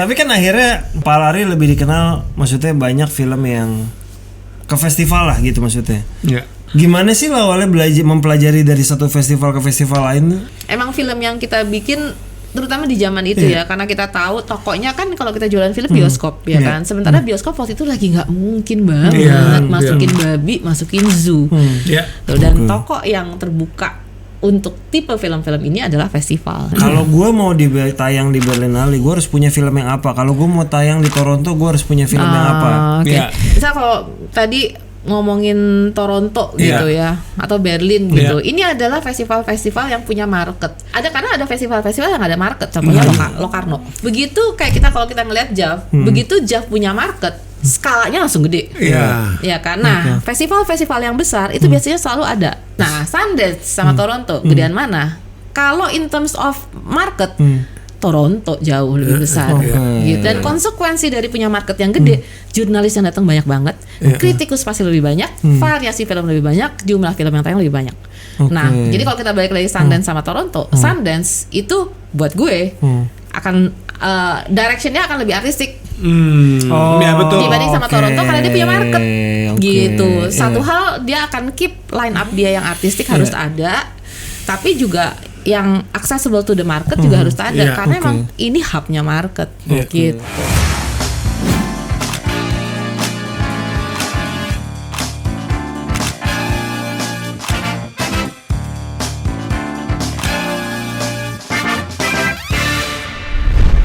Tapi kan akhirnya Palari lebih dikenal, maksudnya banyak film yang ke festival lah gitu maksudnya. Iya. Gimana sih lo awalnya mempelajari dari satu festival ke festival lain? Emang film yang kita bikin terutama di zaman itu ya, karena kita tahu tokonya kan kalau kita jualan film bioskop ya kan. Sementara bioskop waktu itu lagi nggak mungkin banget masukin babi, masukin zoo. Dan toko yang terbuka untuk tipe film-film ini adalah festival. Kalau gue mau tayang di Berlinale, gue harus punya film yang apa? Kalau gue mau tayang di Toronto, gue harus punya film yang apa? Misal kalau tadi ngomongin Toronto gitu ya, atau Berlin gitu. Ini adalah festival-festival yang punya market. Karena ada festival-festival yang ada market. Contohnya Locarno. Begitu kayak kalau kita ngelihat JAV, begitu JAV punya market, skalanya langsung gede. Ya kan. Nah, festival-festival yang besar itu biasanya selalu ada. Nah, Sundance sama Toronto, gedean mana? Kalau in terms of market, Toronto jauh lebih besar gitu. Dan konsekuensi dari punya market yang gede, jurnalis yang datang banyak banget, kritikus pasti lebih banyak, variasi film lebih banyak, jumlah film yang tayang lebih banyak. Nah, jadi kalau kita balik lagi Sundance sama Toronto, Sundance itu buat gue akan directionnya akan lebih artistik. Ya betul. Dibanding sama Toronto karena dia punya market gitu. Satu hal dia akan keep line up dia yang artistik harus ada, tapi juga yang accessible to the market juga harus ada karena emang ini hubnya market gitu.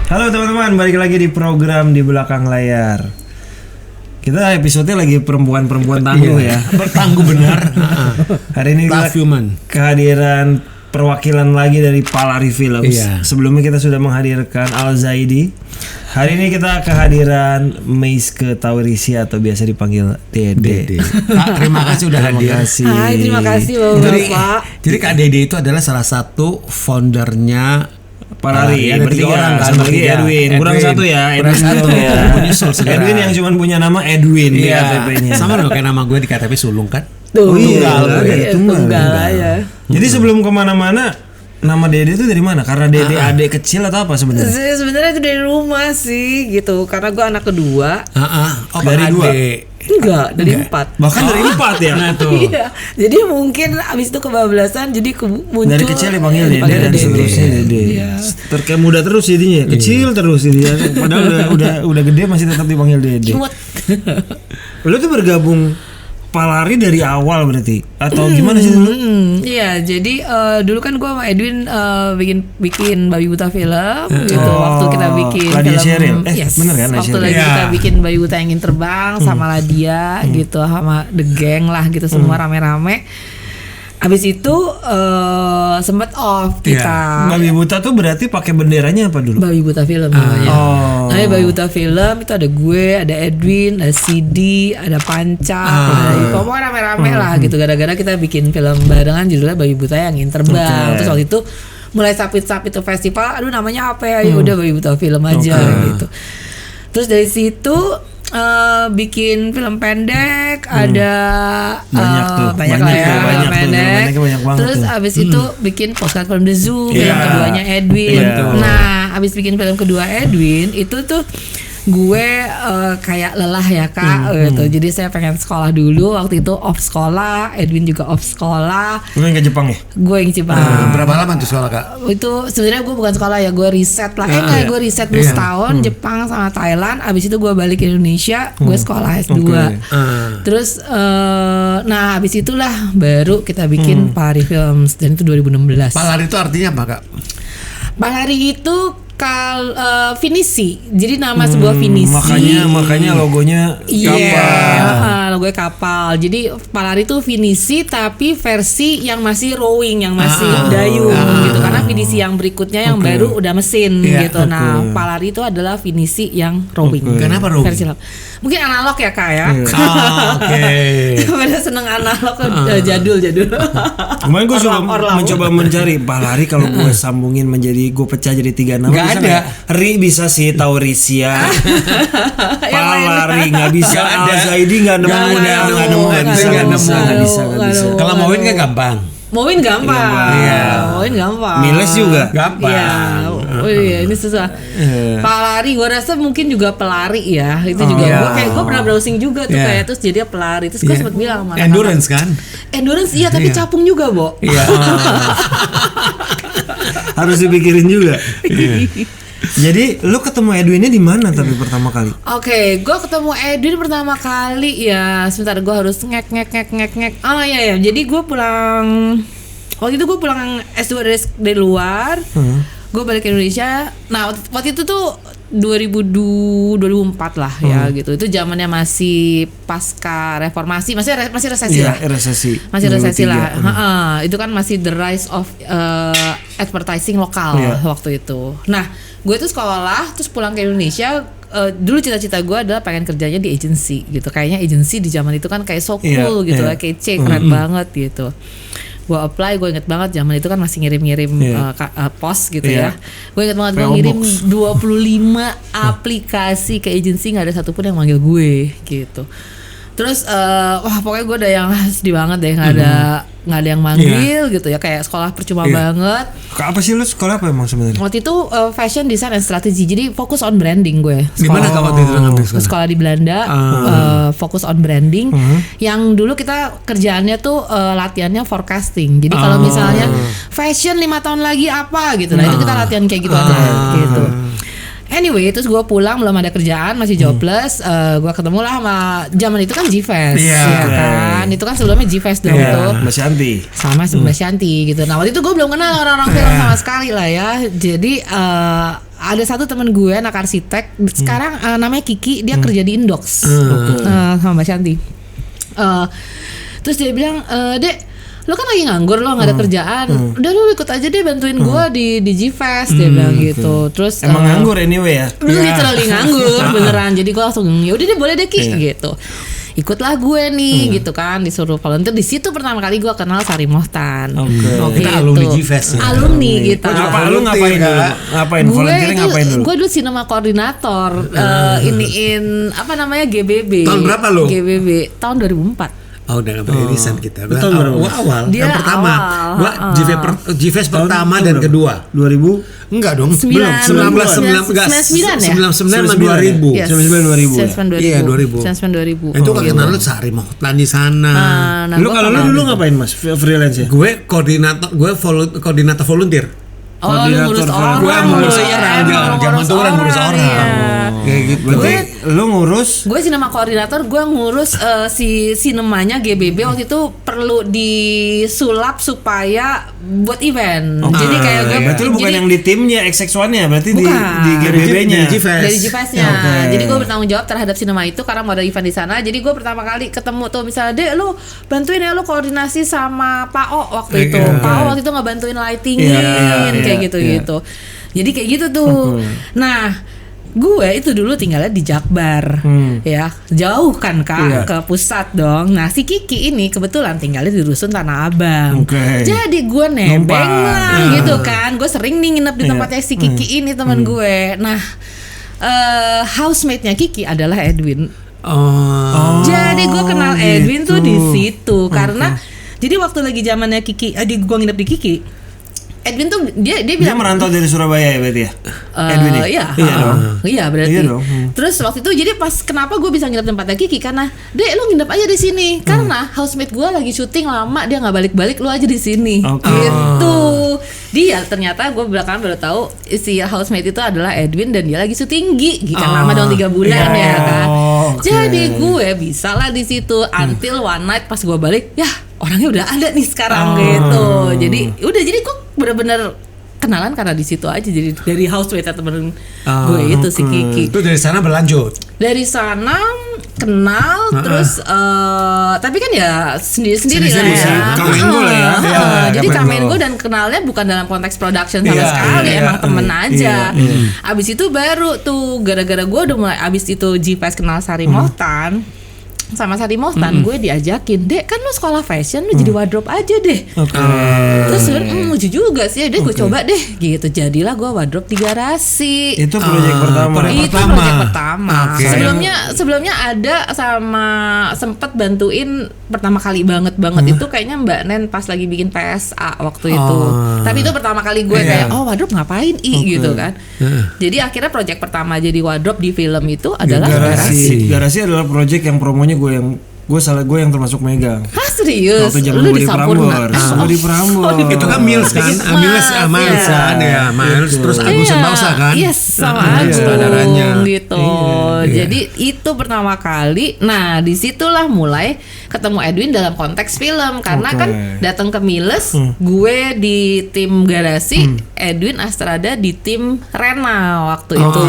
Halo teman-teman, balik lagi di program Di Belakang Layar. Kita episode-nya lagi perempuan-perempuan tangguh ya. Bertangguh benar. Hari ini kita kehadiran perwakilan lagi dari Palari Films. Sebelumnya kita sudah menghadirkan Al Zaidi. Hari ini kita kehadiran Meiske Taurisia atau biasa dipanggil Dede. Pak, terima kasih udah hadir. Hai, terima kasih Bapak. Jadi Kak Dede itu adalah salah satu foundernya Palari. Ada 3 orang kan, lagi Edwin. Kurang satu ya. Edwin yang cuma punya nama Edwin di KTP-nya. Sama dong kayak nama gue di KTP sulung kan. Tunggal ya. Jadi sebelum kemana-mana, nama Dede itu dari mana? Karena Dede adik kecil atau apa sebenarnya? Sebenarnya itu dari rumah sih gitu. Karena gue anak kedua. Dari 2? Enggak, dari 4. Bahkan dari 4 ya? Nah tuh. Iya. Jadi mungkin abis itu kebablasan jadi muncul. Dari kecil dipanggil Dede dan seterusnya Dede. Terkayak muda terus jadinya, kecil terus dia. Padahal udah gede masih tetap dipanggil Dede. Lu tuh bergabung Palari dari awal berarti atau gimana sih dulu? Iya, jadi dulu kan gue sama Edwin bikin Babi Buta film gitu. Waktu kita bikin film, bener kan? Waktu lagi kita bikin Babi Buta yang ingin terbang sama Ladia gitu, sama The Gang lah gitu, semua rame-rame. Abis itu sempet off kita. Babi Buta tuh berarti pakai benderanya apa dulu? Babi Buta film namanya. Namanya Babi Buta film itu ada gue, ada Edwin, ada Sidi, ada Panca, pokoknya rame-rame lah gitu. Gara-gara kita bikin film barengan judulnya Babi Buta yang ingin terbang. Terus waktu itu mulai sapit-sapit tuh festival, aduh namanya apa ya? Ya udah Babi Buta film aja gitu. Terus dari situ bikin film pendek ada banyak lah ya pendek. Terus abis itu bikin postcard from the zoo, film keduanya Edwin. Nah abis bikin film kedua Edwin itu tuh gue kayak lelah ya Kak gitu. Jadi saya pengen sekolah dulu. Waktu itu off sekolah, Edwin juga off sekolah. Gue yang ke Jepang ya? Gue yang Jepang. Berapa lama tuh sekolah Kak? Itu sebenarnya gue bukan sekolah ya, gue riset lah. Gue riset dulu setahun Jepang sama Thailand. Abis itu gue balik ke Indonesia, gue sekolah S2. Terus nah abis itulah baru kita bikin Palari Films dan itu 2016. Palari itu artinya apa Kak? Palari itu finisi, jadi nama sebuah finisi. Makanya logonya kapal. Logonya kapal. Jadi Palari itu finisi tapi versi yang masih rowing, yang masih dayung gitu. Karena finisi yang berikutnya yang baru udah mesin gitu. Nah, Palari itu adalah finisi yang rowing. Kenapa rowing? Versi mungkin analog ya Kak ya. Pada seneng analog jadul. Kemarin gue juga mencoba mencari Palari kalau gue sambungin menjadi gue pecah jadi 3 nama. Gak ada. Ri bisa sih, Taurisia. Palari nggak bisa. Al Zaidi nggak bisa. Kalau Mowin kan gampang. Mowin gampang. Miles juga gampang. Oh iya, ini susah. Pelari, gue rasa mungkin juga pelari ya. Itu juga gue pernah browsing juga tuh kayak terus jadi pelari. Terus gue sempat bilang sama endurance kan? Endurance iya, tapi capung juga, Bo. Iya. Harus dipikirin juga. Jadi lu ketemu Edwinnya di mana tapi pertama kali? Oke, gue ketemu Edwin pertama kali ya. Sebentar, gue harus ngek. Oh iya. Jadi gue pulang. Waktu itu gue pulang S2 dari luar. Gue balik ke Indonesia. Nah, waktu itu tuh 2004 lah ya gitu. Itu zamannya masih pasca reformasi, masih resesi lah. Masih resesi lah. Itu kan masih the rise of advertising lokal waktu itu. Nah, gue tuh sekolah terus pulang ke Indonesia. Dulu cita-cita gue adalah pengen kerjanya di agency gitu. Kayaknya agency di zaman itu kan kayak so cool gitu, kece, keren banget gitu. Gue apply, gue inget banget zaman itu kan masih ngirim-ngirim pos gitu ya. Gue inget banget gue ngirim 25 aplikasi ke agency, nggak ada satupun yang manggil gue gitu. Terus wah pokoknya gue udah yang sedih banget deh, nggak ada yang manggil gitu ya, kayak sekolah percuma banget. Apa sih lu sekolah apa emang sebenarnya? Waktu itu fashion design and strategy, jadi fokus on branding gue. Di mana kamu waktu itu ngambil sekolah di Belanda, fokus on branding. Yang dulu kita kerjaannya tuh latihannya forecasting. Jadi kalau misalnya fashion 5 tahun lagi apa gitu, nah itu kita latihan kayak gitu aja gitu. Anyway, terus gue pulang belum ada kerjaan, masih jobless. Gue ketemu lah sama zaman itu kan G-Fest, ya kan? Itu kan sebelumnya G-Fest dong tuh. Mbak Shanti. Sama Mbak Shanti gitu. Nah waktu itu gue belum kenal orang-orang film sama sekali lah ya. Jadi ada satu teman gue anak arsitek. Sekarang namanya Kiki, dia kerja di Indox sama Mbak Shanti. Terus dia bilang, Dek, lo kan lagi nganggur, lo nggak ada kerjaan, udah lo ikut aja deh bantuin gue di G-Fest, dia bilang gitu. Terus emang nganggur anyway ya? Literally nganggur beneran. Jadi gue langsung ya udah deh boleh deh Ki gitu. Ikutlah gue nih gitu kan, disuruh volunteer. Di situ pertama kali gue kenal Sari Mohtan. Kita alumni G-Fest. Alumni gitu. Lu ngapain dulu? Volunteering ngapain dulu? Gue dulu sinema koordinator iniin apa namanya GBB. Tahun berapa lo? GBB tahun 2004. Oh, udah nggak irisan kita. Betul, awal. Dia yang pertama. Gua G-Fest pertama dan kedua. 2000? Enggak dong. 99 ya? 99 sama 2000. 99 2000. Iya, 2000. Itu kan kenal lu Sari Mohtan di sana. Lu kalau lu dulu ngapain Mas? Freelance ya? Gue koordinator volunteer. Oh, lu ngurus orang. Gue ngurus orang. Zaman itu orang ngurus orang. Kayak gitu. Berarti lu ngurus? Gue sinema koordinator, gue ngurus si sinemanya GBB waktu itu perlu disulap supaya buat event. Jadi kayak gue berarti lu bukan yang di timnya XX1-nya, berarti di GBB-nya. Dari G-Fest-nya. Jadi gue bertanggung jawab terhadap sinema itu karena mau ada event di sana. Jadi gue pertama kali ketemu tuh misalnya, Dek lu bantuin ya, lu koordinasi sama Pak O waktu itu. Pak O waktu itu ngebantuin lightingin kayak gitu-gitu. Jadi kayak gitu tuh. Nah, gue itu dulu tinggalnya di Jakbar, ya jauh kan Kak, ke pusat dong. Nah si Kiki ini kebetulan tinggalnya di Rusun Tanah Abang. Jadi gue nebeng lah gitu kan. Gue sering nih nginep di tempatnya si Kiki ini teman gue. Nah housemate-nya Kiki adalah Edwin. Jadi gue kenal Edwin tuh di situ karena jadi waktu lagi zamannya Kiki, gue nginep di Kiki. Edwin tuh dia bilang merantau dari Surabaya ya berarti ya? Edwin ya? Iya berarti. Terus waktu itu jadi pas kenapa gue bisa nginep tempatnya Kiki karena Dek lu nginep aja di sini karena housemate gue lagi syuting lama dia nggak balik-balik, lu aja di sini. Gitu. Dia ternyata gue belakangan baru tahu si housemate itu adalah Edwin dan dia lagi syuting kan lama dong 3 bulan ya kan. Jadi gue bisa lah di situ until one night pas gue balik ya orangnya udah ada nih sekarang gitu. Jadi gue bener-bener kenalan karena di situ aja. Jadi dari housemate temen gue itu si Kiki. Itu dari sana berlanjut. Dari sana kenal terus tapi kan ya sendiri-sendiri lah ya. Kamengo lah ya. Jadi Kamengo dan kenalnya bukan dalam konteks production sama sekali, emang temen aja. Abis itu baru tuh gara-gara gue udah mulai abis itu G-Fest kenal Sari Mohtan. sama Sari Mohtan, gue diajakin, Dek kan lu sekolah fashion, lu jadi wardrobe aja deh. Terus lucu juga sih, deh gue coba deh gitu. Jadilah gue wardrobe di garasi. Itu proyek pertama. Itu proyek pertama. Sebelumnya ada sama sempet bantuin pertama kali banget itu kayaknya Mbak Nen pas lagi bikin PSA waktu itu. Tapi itu pertama kali gue kayak wardrobe ngapain gitu kan. Jadi akhirnya proyek pertama jadi wardrobe di film itu adalah garasi. Garasi adalah proyek yang promonya gue yang termasuk megang. Hah, serius? Waktu zaman gue di Prambors. Gue di Prambors. Itu kan Miles kan? Miles kan ya. Miles terus Agung Sentosa kan? Yes, sama Agung gitu. Jadi itu pertama kali. Nah, disitulah mulai ketemu Edwin dalam konteks film. Karena kan datang ke Miles, gue di tim garasi, Edwin Astrada di tim Rena waktu itu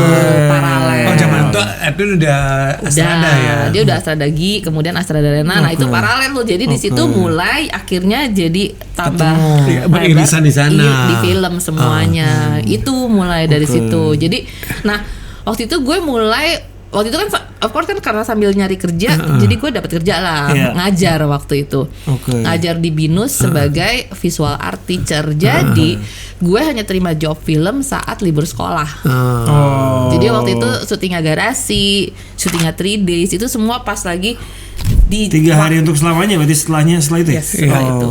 paralel. Oh, zaman itu Edwin udah Astrada ya? Dia udah Astrada Gi, kemudian Astrada Rena. Nah, itu paralel tuh. Jadi di situ mulai akhirnya jadi tambah beririsan di sana di film semuanya. Itu mulai dari situ. Jadi nah waktu itu kan of course kan karena sambil nyari kerja, jadi gue dapat kerja lah ngajar waktu itu. Ngajar di BINUS sebagai visual art teacher. Jadi gue hanya terima job film saat libur sekolah. Jadi waktu itu syutingnya garasi, syutingnya 3 days, itu semua pas lagi di 3 hari untuk selamanya, berarti setelah itu ya? Itu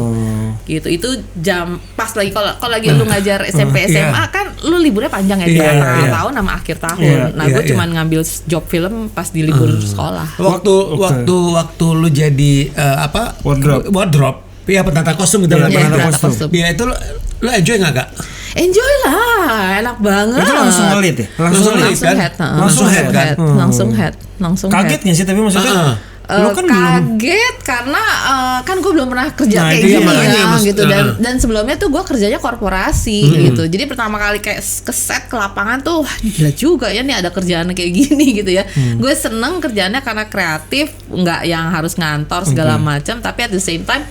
gitu, itu jam pas lagi kalau lagi lu ngajar SMP SMA kan lu liburnya panjang ya, tengah tahun sama akhir tahun. Gue cuman ngambil job film pas di libur sekolah. Waktu lu jadi wardrobe ya, penata kostum gitu kan. Penata kostum Ya itu lu enjoy nggak Kak? Enjoy lah, enak banget. Itu langsung ngelit ya? Langsung kaget nggak sih? Tapi maksudnya lu kan kaget karena kan gue belum pernah kerja kayak gini ya gitu. Dan sebelumnya tuh gue kerjanya korporasi gitu. Jadi pertama kali kayak ke set ke lapangan tuh gila juga ya nih ada kerjaan kayak gini gitu ya. Gue seneng kerjaannya karena kreatif, nggak yang harus ngantor segala macam. Tapi at the same time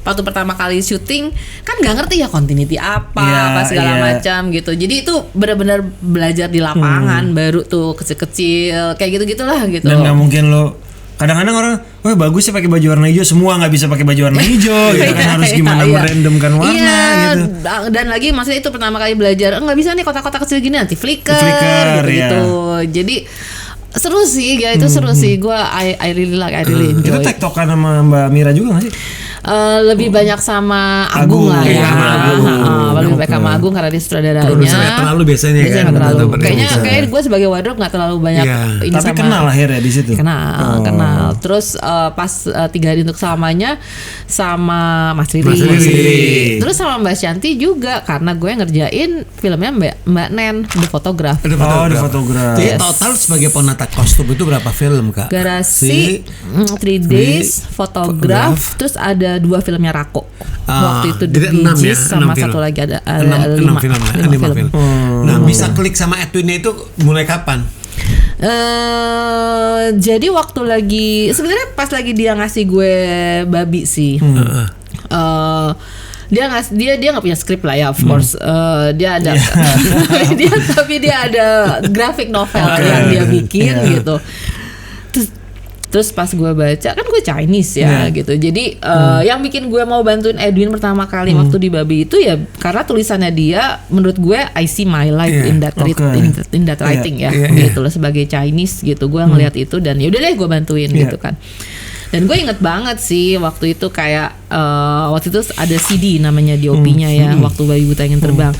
waktu pertama kali syuting kan nggak ngerti ya continuity apa segala macam gitu. Jadi itu benar-benar belajar di lapangan baru tuh kecil-kecil kayak gitu-gitulah gitu. Dan nggak mungkin lo kadang-kadang orang, wah bagus sih pakai baju warna hijau, semua nggak bisa pakai baju warna hijau, gitu kan harus gimana merandomkan warna gitu. Dan lagi maksudnya itu pertama kali belajar, nggak bisa nih kotak-kotak kecil gini nanti flicker gitu. Jadi seru sih, ya itu seru sih. Gue I really enjoy. Itu tektokan sama Mbak Mira juga nggak sih? Lebih banyak sama Agung lah ya. Lebih banyak sama Agung karena dia sutradaranya. Produsernya terlalu biasanya kan. Kayaknya gue sebagai wardrobe nggak terlalu banyak ini tapi sama. Kenal akhirnya di situ. Kenal. Terus pas 3 hari untuk selamanya sama Mas Riri. Terus sama Mbak Shanti juga karena gue ngerjain filmnya Mbak Nen, The Photograph. The Photograph. Jadi total sebagai penata kostum itu berapa film Kak? Garasi, 3 Days, Photograph, terus ada 2 filmnya Rako. Waktu itu The Bee Gees sama satu lagi ada 5 film. Nah, bisa klik sama Edwin itu mulai kapan? Jadi waktu lagi sebenarnya pas lagi dia ngasih gue babi sih. Dia nggak punya skrip lah ya, of course. Dia ada tapi dia ada graphic novel yang dia bikin gitu. Terus pas gue baca kan gue Chinese ya gitu. Jadi yang bikin gue mau bantuin Edwin pertama kali waktu di Babi itu ya karena tulisannya dia menurut gue I see my life in that writing gitu loh, sebagai Chinese gitu. Gue ngelihat itu dan yaudah deh gue bantuin gitu kan. Dan gue inget banget sih waktu itu kayak waktu itu ada CD namanya DOP-nya ya, waktu Bayi Buta Ingin Terbang.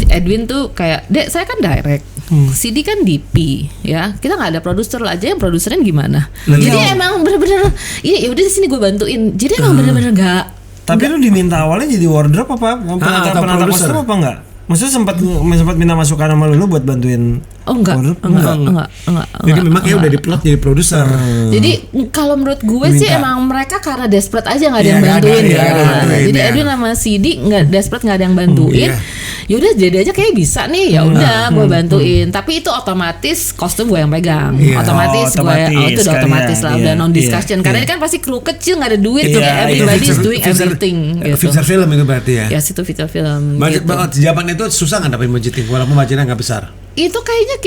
Edwin tuh kayak, Dek saya kan direct, CD kan DP ya, kita nggak ada produser lah aja, yang produserin gimana. Jadi emang bener-bener ya udah di sini gue bantuin. Jadi emang bener-bener nggak. Tapi lu diminta awalnya jadi wardrobe apa? Penata kostum apa enggak? Maksudnya sempat minta masukan sama lu buat bantuin? Oh enggak. Jadi memang kayak udah diplot jadi produser. Jadi kalau menurut gue sih emang mereka karena desperate aja nggak ada yang bantuin ya. Jadi Edwin sama CD nggak desperate, nggak ada yang bantuin. Yaudah jadi aja kayak bisa nih, ya udah gue bantuin. Tapi itu otomatis kostum gue yang pegang. Otomatis gue itu udah otomatis lah, udah non discussion. Karena ini kan pasti kru kecil nggak ada duit, everybody is doing everything. Feature film itu berarti ya? Ya itu feature film. Budget banget, zaman itu susah nggak dapetin budgeting walaupun budgetnya nggak besar. Itu kayaknya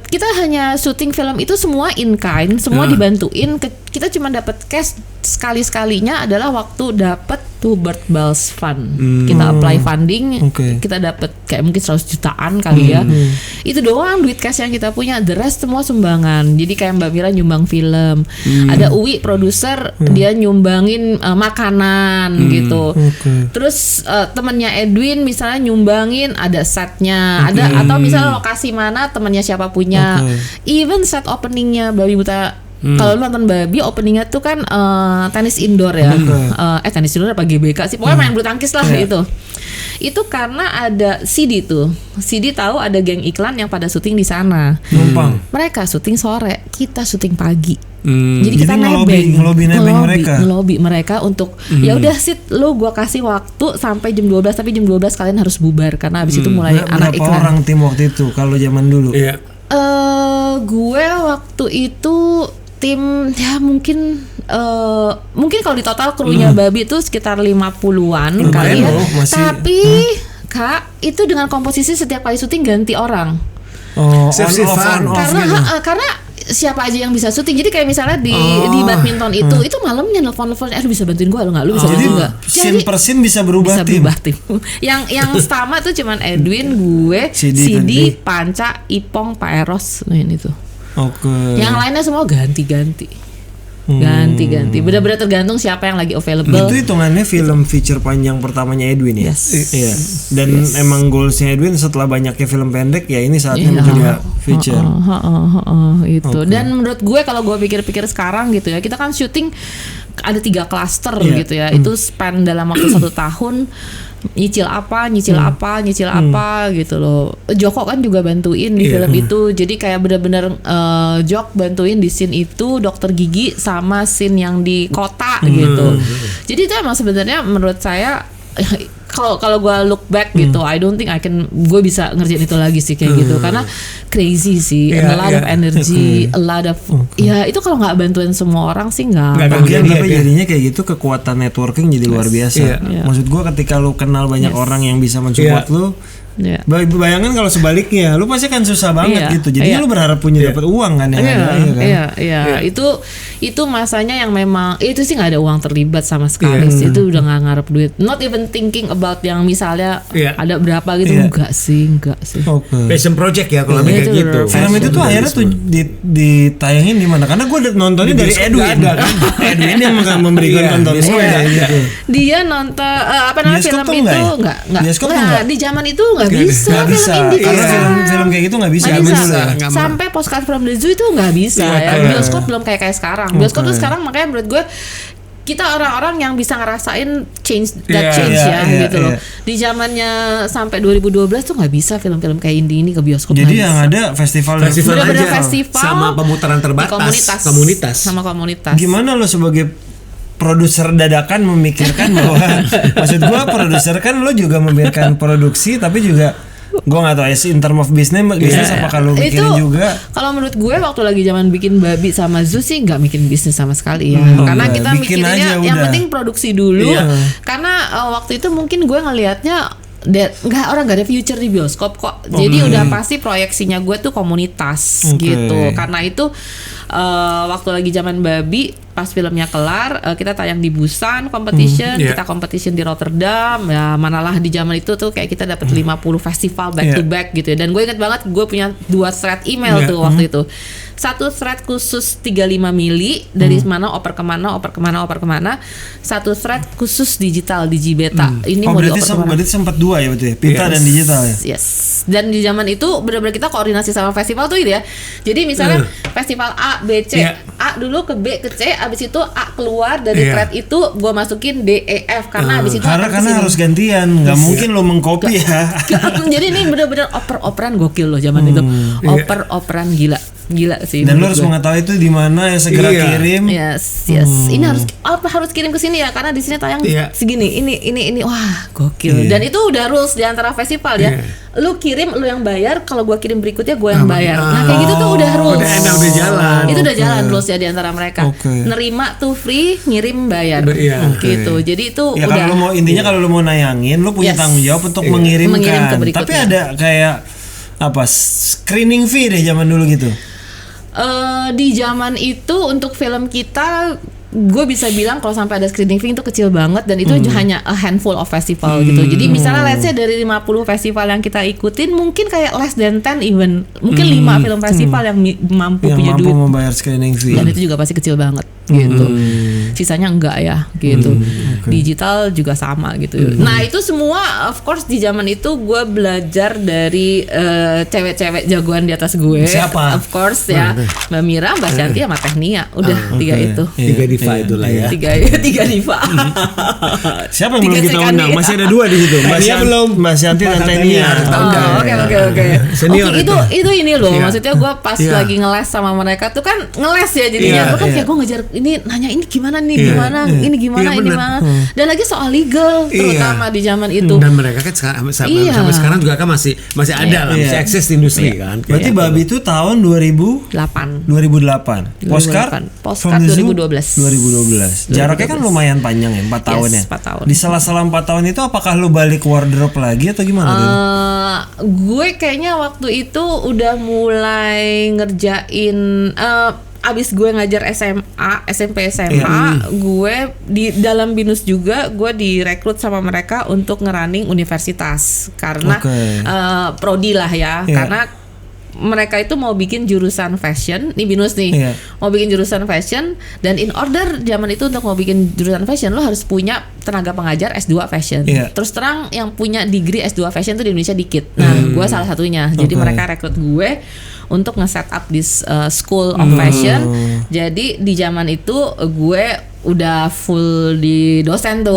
kita hanya syuting film itu semua in kind, semua dibantuin. Kita cuma dapat cash sekalinya adalah waktu dapat tuh Bird Bells Fund. Kita apply funding, kita dapat kayak mungkin 100 jutaan kali ya. Itu doang duit cash yang kita punya. The rest semua sumbangan. Jadi kayak Mbak Mira nyumbang film. Ada Uwi produser, dia nyumbangin makanan gitu. Terus temennya Edwin misalnya nyumbangin ada setnya, ada atau misalnya lokasi mana temennya siapa punya. Even set openingnya Babi Buta. Kalau lu nonton Babi openingnya tuh kan tenis indoor ya. Tenis indoor apa GBK sih, pokoknya main bulu tangkis lah gitu. Itu karena ada CD tuh. CD tahu ada geng iklan yang pada syuting di sana. Mereka syuting sore, kita syuting pagi. Jadi kita ngelobi mereka untuk ya udah Sid, lu gua kasih waktu sampai jam 12, tapi jam 12 kalian harus bubar karena abis itu mulai anak iklan. Berapa orang tim waktu itu kalau zaman dulu? Gue waktu itu tim ya mungkin kalau di total krunya Babi itu sekitar 50-an kali ya. Tapi Kak, itu dengan komposisi setiap kali syuting ganti orang. Karena siapa aja yang bisa syuting. Jadi kayak misalnya di badminton itu malamnya nelfon lu bisa bantuin gue lu bisa bantuin gue. Scene per scene bisa berubah tim. yang sama tuh cuman Edwin, gue, CD, Panca, Ipong, Pak Eros, itu. Yang lainnya semua ganti-ganti. Benar-benar tergantung siapa yang lagi available. Itu hitungannya film feature panjang pertamanya Edwin ya. Iya. Dan emang goalsnya Edwin setelah banyaknya film pendek ya ini saatnya mencoba feature. Itu. Dan menurut gue kalau gue pikir-pikir sekarang gitu ya, kita kan syuting ada 3 klaster gitu ya. Itu span dalam waktu 1 tahun. Nyicil apa gitu loh. Joko kan juga bantuin di film itu. Jadi kayak benar-benar Jok bantuin di scene itu, Dokter Gigi sama scene yang di kota gitu. Jadi itu emang sebenarnya menurut saya kalau gue look back gitu, I don't think gue bisa ngerjain itu lagi sih kayak gitu, karena crazy sih, a lot of energy, a lot of ya itu kalau nggak bantuin semua orang sih nggak. Tapi jadinya kayak gitu kekuatan networking jadi luar biasa. Maksud gue ketika lu kenal banyak orang yang bisa mensupport lu. Bayangkan kalau sebaliknya, lu pasti kan susah banget gitu. Jadi lu berharap punya dapat uang kan yang Itu masanya yang memang itu sih nggak ada uang terlibat sama sekali sih. Itu udah nggak ngarep duit. Not even thinking about yang misalnya ada berapa gitu. Enggak sih. Passion project ya kalau kayak gitu. Film itu tuh akhirnya tuh ditayangin di mana? Karena gue nontonnya dari Edwin. Edwin yang memberikan tonton saya. Dia nonton film itu enggak. Di zaman itu nggak bisa. Karena film kayak gitu nggak bisa. Sampai Postcard from the Zoo itu nggak bisa ya. Bioskop belum kayak sekarang. Bioskop tuh sekarang makanya menurut gue kita orang-orang yang bisa ngerasain change gitu loh. Di zamannya sampai 2012 tuh nggak bisa film-film kayak ini ke bioskop. Jadi yang ada festival aja sama pemutaran terbatas komunitas. Gimana lo sebagai produser dadakan memikirkan bahwa maksud gue produser kan lo juga memikirkan produksi tapi juga gue nggak tahu ya in term of bisnis apa kalau mikirin juga. Kalau menurut gue waktu lagi zaman bikin Babi sama Zoo sih nggak mikirin bisnis sama sekali ya. Karena kita mikirinnya yang penting produksi dulu. Karena waktu itu mungkin gue ngelihatnya orang nggak ada future di bioskop kok. Jadi udah pasti proyeksinya gue tuh komunitas gitu. Karena itu waktu lagi zaman Babi pas filmnya kelar kita tayang di Busan competition, kita competition di Rotterdam ya, manalah di zaman itu tuh kayak kita dapat 50 festival back to back gitu ya. Dan gue inget banget gue punya 2 thread email tuh waktu itu. Satu thread khusus 35 mili dari mana oper kemana. Satu thread khusus digital Digibeta. Ini mau dioper kemana? Berarti sempat 2 ya betul ya, pita dan digital ya. Yes. Dan di zaman itu benar-benar kita koordinasi sama festival tuh gitu ya. Jadi misalnya festival A, B, C, A dulu ke B ke C, abis itu A keluar dari thread itu gue masukin D, E, F karena abis itu karena harus gantian, nggak mungkin lo mengcopy ya. Jadi ini benar-benar oper-operan gokil loh zaman itu, oper-operan gila sih. Dan lo harus mengetahui itu di mana ya, segera kirim. Yes. Ini harus kirim ke sini ya karena di sini tayang segini. Ini wah gokil. Dan itu udah rules di antara festival ya. Lu kirim, lu yang bayar. Kalau gua kirim berikutnya gua yang bayar. Nah kayak gitu tuh udah rules. Udah jalan. Itu udah jalan rules ya di antara mereka. Nerima tuh free, ngirim bayar. Gitu. Jadi itu ya, udah. Kalau intinya kalau lu mau nayangin, lu punya tanggung jawab untuk mengirimkan. Ke berikutnya. Tapi ada kayak Apa screening fee deh zaman dulu gitu? Di zaman itu untuk film kita gue bisa bilang kalau sampai ada screening fee itu kecil banget dan itu hanya a handful of festival gitu. Jadi misalnya let's say dari 50 festival yang kita ikutin mungkin kayak less than 10 even mungkin 5 film festival yang mampu punya duit membayar screening fee. dan itu juga pasti kecil banget gitu. Sisanya enggak ya gitu. Digital juga sama gitu. Nah, itu semua of course di zaman itu gue belajar dari cewek-cewek jagoan di atas gue. Siapa? Of course ya. Mbak Mira, Mbak Shanti sama Technia. Udah tiga itu. Tiga diva itu lah ya. Tiga diva. Siapa yang belum kita undang? Masih ada 2 di situ. Mbak Shanti dan Technia. Oke. Senior itu ini loh. Maksudnya gue pas lagi ngeles sama mereka tuh kan ngeles ya jadinya. Gue kan kayak gue ngejar ini nanya ini gimana nih, ini gimana. Dan lagi soal legal terutama di zaman itu. Dan mereka kan sampai sekarang juga kan masih ada lah, masih eksis di industri kan. Berarti Babi itu tahun 2008. Postcard 2012. Jaraknya kan lumayan panjang ya, 4 tahun ya. 4 tahun. Di sela-sela 4 tahun itu apakah lu balik wardrobe lagi atau gimana? Gue kayaknya waktu itu udah mulai ngerjain abis gue ngajar SMP SMA, gue di dalam BINUS juga gue direkrut sama mereka untuk ngerunning universitas karena prodi lah ya, karena mereka itu mau bikin jurusan fashion, nih BINUS nih, mau bikin jurusan fashion dan in order zaman itu untuk mau bikin jurusan fashion lo harus punya tenaga pengajar S2 fashion. Terus terang yang punya degree S2 fashion tuh di Indonesia dikit. Nah, gue salah satunya. Jadi mereka rekrut gue untuk nge-set up this school of fashion. Jadi di zaman itu gue udah full di dosen tuh.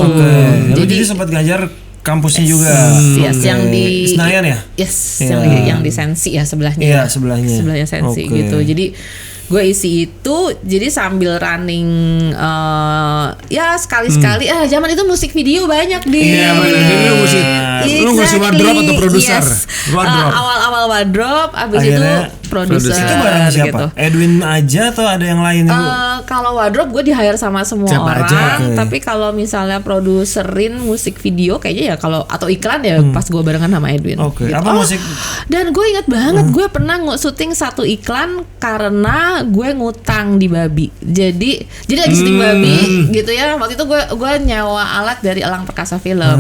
Jadi sempat ngajar kampusnya juga. Yes, yang di Senayan ya? Yes, yang di Sensi ya sebelahnya. Iya, sebelahnya. Sebelahnya Sensi gitu. Jadi gue isi itu jadi sambil running ya sekali-sekali zaman itu musik video banyak di ini musik lu ngurus wardrobe atau produser? Awal-awal wardrobe abis itu produser. Itu bareng siapa? Gitu. Edwin aja atau ada yang lain? Kalau wardrobe gue di hire sama semua orang tapi kalau misalnya produserin musik video kayaknya ya kalau atau iklan ya pas gue barengan sama Edwin gitu. Apa musik? Dan gue ingat banget gue pernah syuting satu iklan karena gue ngutang di Babi. Jadi lagi syuting Babi gitu ya. Waktu itu gue nyawa alat dari Elang Perkasa Film.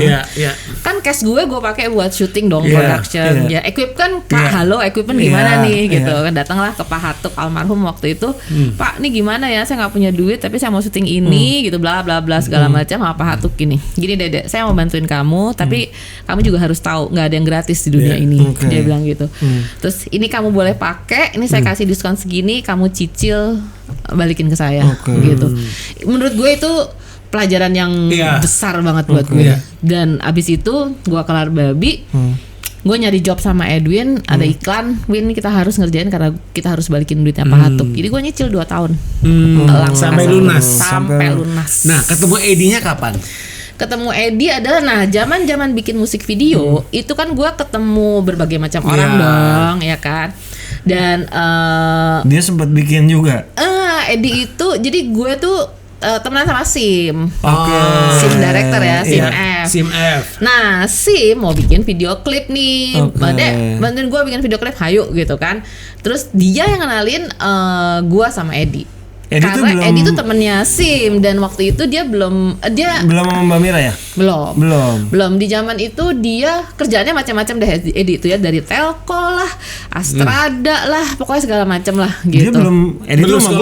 Kan cash gue pakai buat syuting dong, production. Ya equip kan halo equipment gimana nih gitu. Kan datanglah ke Pak Hatuk almarhum waktu itu. Pak, ini gimana ya? Saya nggak punya duit tapi saya mau syuting ini gitu bla bla bla segala macam sama Pak Hatuk gini. Gini Dede, saya mau bantuin kamu tapi kamu juga harus tahu nggak ada yang gratis di dunia ini. Dia bilang gitu. Terus ini kamu boleh pakai, ini saya kasih diskon segini, kamu cicil balikin ke saya gitu. Menurut gue itu pelajaran yang besar banget buat gue. Dan abis itu gue kelar Babi, gue nyari job sama Edwin, ada iklan, Win kita harus ngerjain karena kita harus balikin duitnya Pak Hatuk. Jadi gue nyicil 2 tahun sampai lunas. Nah, ketemu Edinya kapan? Ketemu Edi adalah zaman bikin musik video itu kan gue ketemu berbagai macam orang dong ya kan. Dan dia sempat bikin juga. Edi itu jadi gue tuh temenan sama Sim. Sim director ya, Sim F. Nah, Sim mau bikin video klip nih. Dek, bantuin gue bikin video klip, hayu gitu kan. Terus dia yang kenalin gue sama Edi. Karena Edi tuh temennya Sim dan waktu itu dia belum sama Mbak Mira ya? Belum di zaman itu dia kerjaannya macam-macam deh Edi itu ya, dari Telco lah, Astrada lah, pokoknya segala macam lah gitu. Dia belum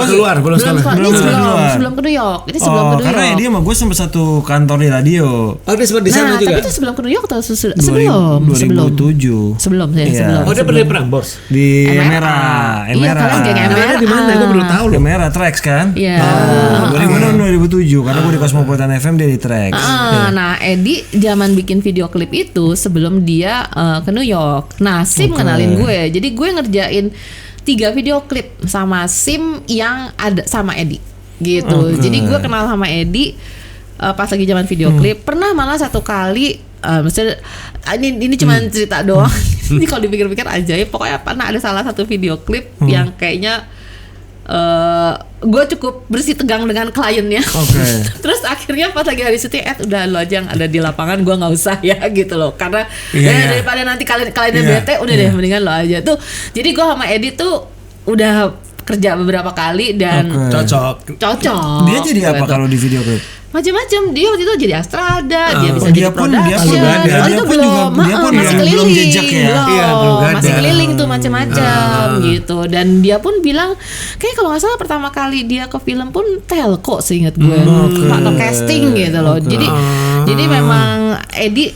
keluar. Sebelum ke New York. Ini sebelum ke New York. Karena Edi sama gue sempat satu kantor di radio. Dia sempat di sana juga. Tapi itu sebelum ke New York atau sebelum? 2007. Sebelum. Dia pernah perang bos di Emera. Iya, kalian geng Emera di mana? Gue baru tahu loh. Emera Trax kan? Iya. 2007 karena gue di Cosmopolitan FM, dia di Trax. Nah, Edi zaman bikin video klip itu sebelum dia ke New York. Nah, Sim kenalin gue. Jadi gue ngerjain 3 video klip sama Sim yang ada sama Edi gitu. Jadi gue kenal sama Edi pas lagi zaman video klip. Pernah malah satu kali maksudnya ini cuma cerita doang. Ini kalau dipikir-pikir ajaib. Pokoknya pernah ada salah satu video klip yang kayaknya gue cukup bersih tegang dengan kliennya. Terus akhirnya pas lagi hari syuting, udah lo aja yang ada di lapangan, gue nggak usah ya gitu loh, karena daripada nanti kliennya bete, udah deh mendingan lo aja tuh. Jadi gue sama Edi tuh udah kerja beberapa kali dan cocok. Dia jadi apa kalau di video klip? Macam-macam. Dia waktu itu jadi Astrada, dia bisa jadi production. Itu belum masih keliling, masih keliling tuh macam-macam gitu. Dan dia pun bilang, kayak kalau nggak salah pertama kali dia ke film pun Telco, seingat gue, atau casting gitu loh. Jadi memang Edi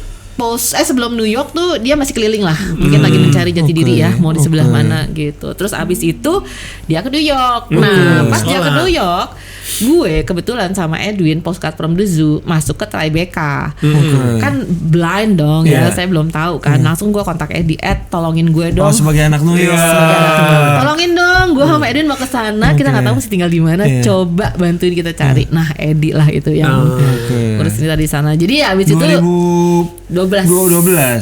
sebelum New York tuh dia masih keliling lah, mungkin lagi mencari jati diri ya, mau di sebelah mana gitu. Terus abis itu dia ke New York. Nah pas dia ke New York, gue kebetulan sama Edwin Postcard from the Zoo masuk ke Tribeca. Kan blind dong ya, saya belum tahu kan. Langsung gue kontak Edi, tolongin gue dong. Sebagai anak New York. Tolongin dong, gue sama Edwin mau ke sana, kita nggak tahu mesti tinggal di mana. Coba bantuin kita cari. Nah Edi lah itu yang urus cerita di sana. Jadi abis itu 12.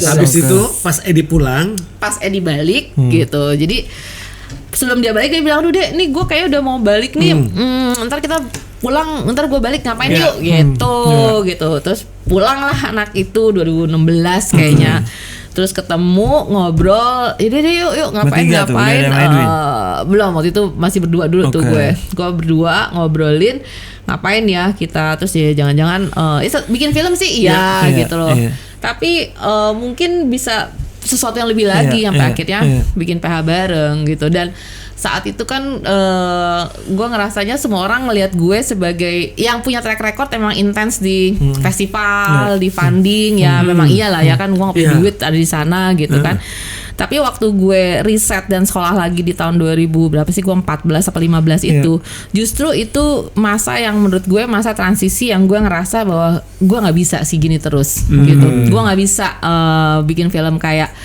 Habis itu pas Edi pulang, pas Edi balik gitu. Jadi sebelum dia balik dia bilang, "Aduh Dek, nih gue kayak udah mau balik nih. Ntar kita pulang, ntar gue balik ngapain yuk?" gitu. Terus pulang lah anak itu 2016 kayaknya. Terus ketemu, ngobrol, yuk ngapain. Belum, waktu itu masih berdua dulu tuh gue berdua ngobrolin ngapain ya kita. Terus ya jangan-jangan bikin film sih gitu loh. Tapi mungkin bisa sesuatu yang lebih lagi sampai akhirnya bikin PH bareng gitu. Dan saat itu kan gue ngerasanya semua orang ngelihat gue sebagai yang punya track record emang intens di festival, di funding ya memang iyalah ya kan, gue nggak punya duit ada di sana gitu kan. Tapi waktu gue riset dan sekolah lagi di tahun 2000 berapa sih, gue 14 atau 15 itu, justru itu masa yang menurut gue masa transisi yang gue ngerasa bahwa gue nggak bisa sih gini terus gitu. Gue nggak bisa bikin film kayak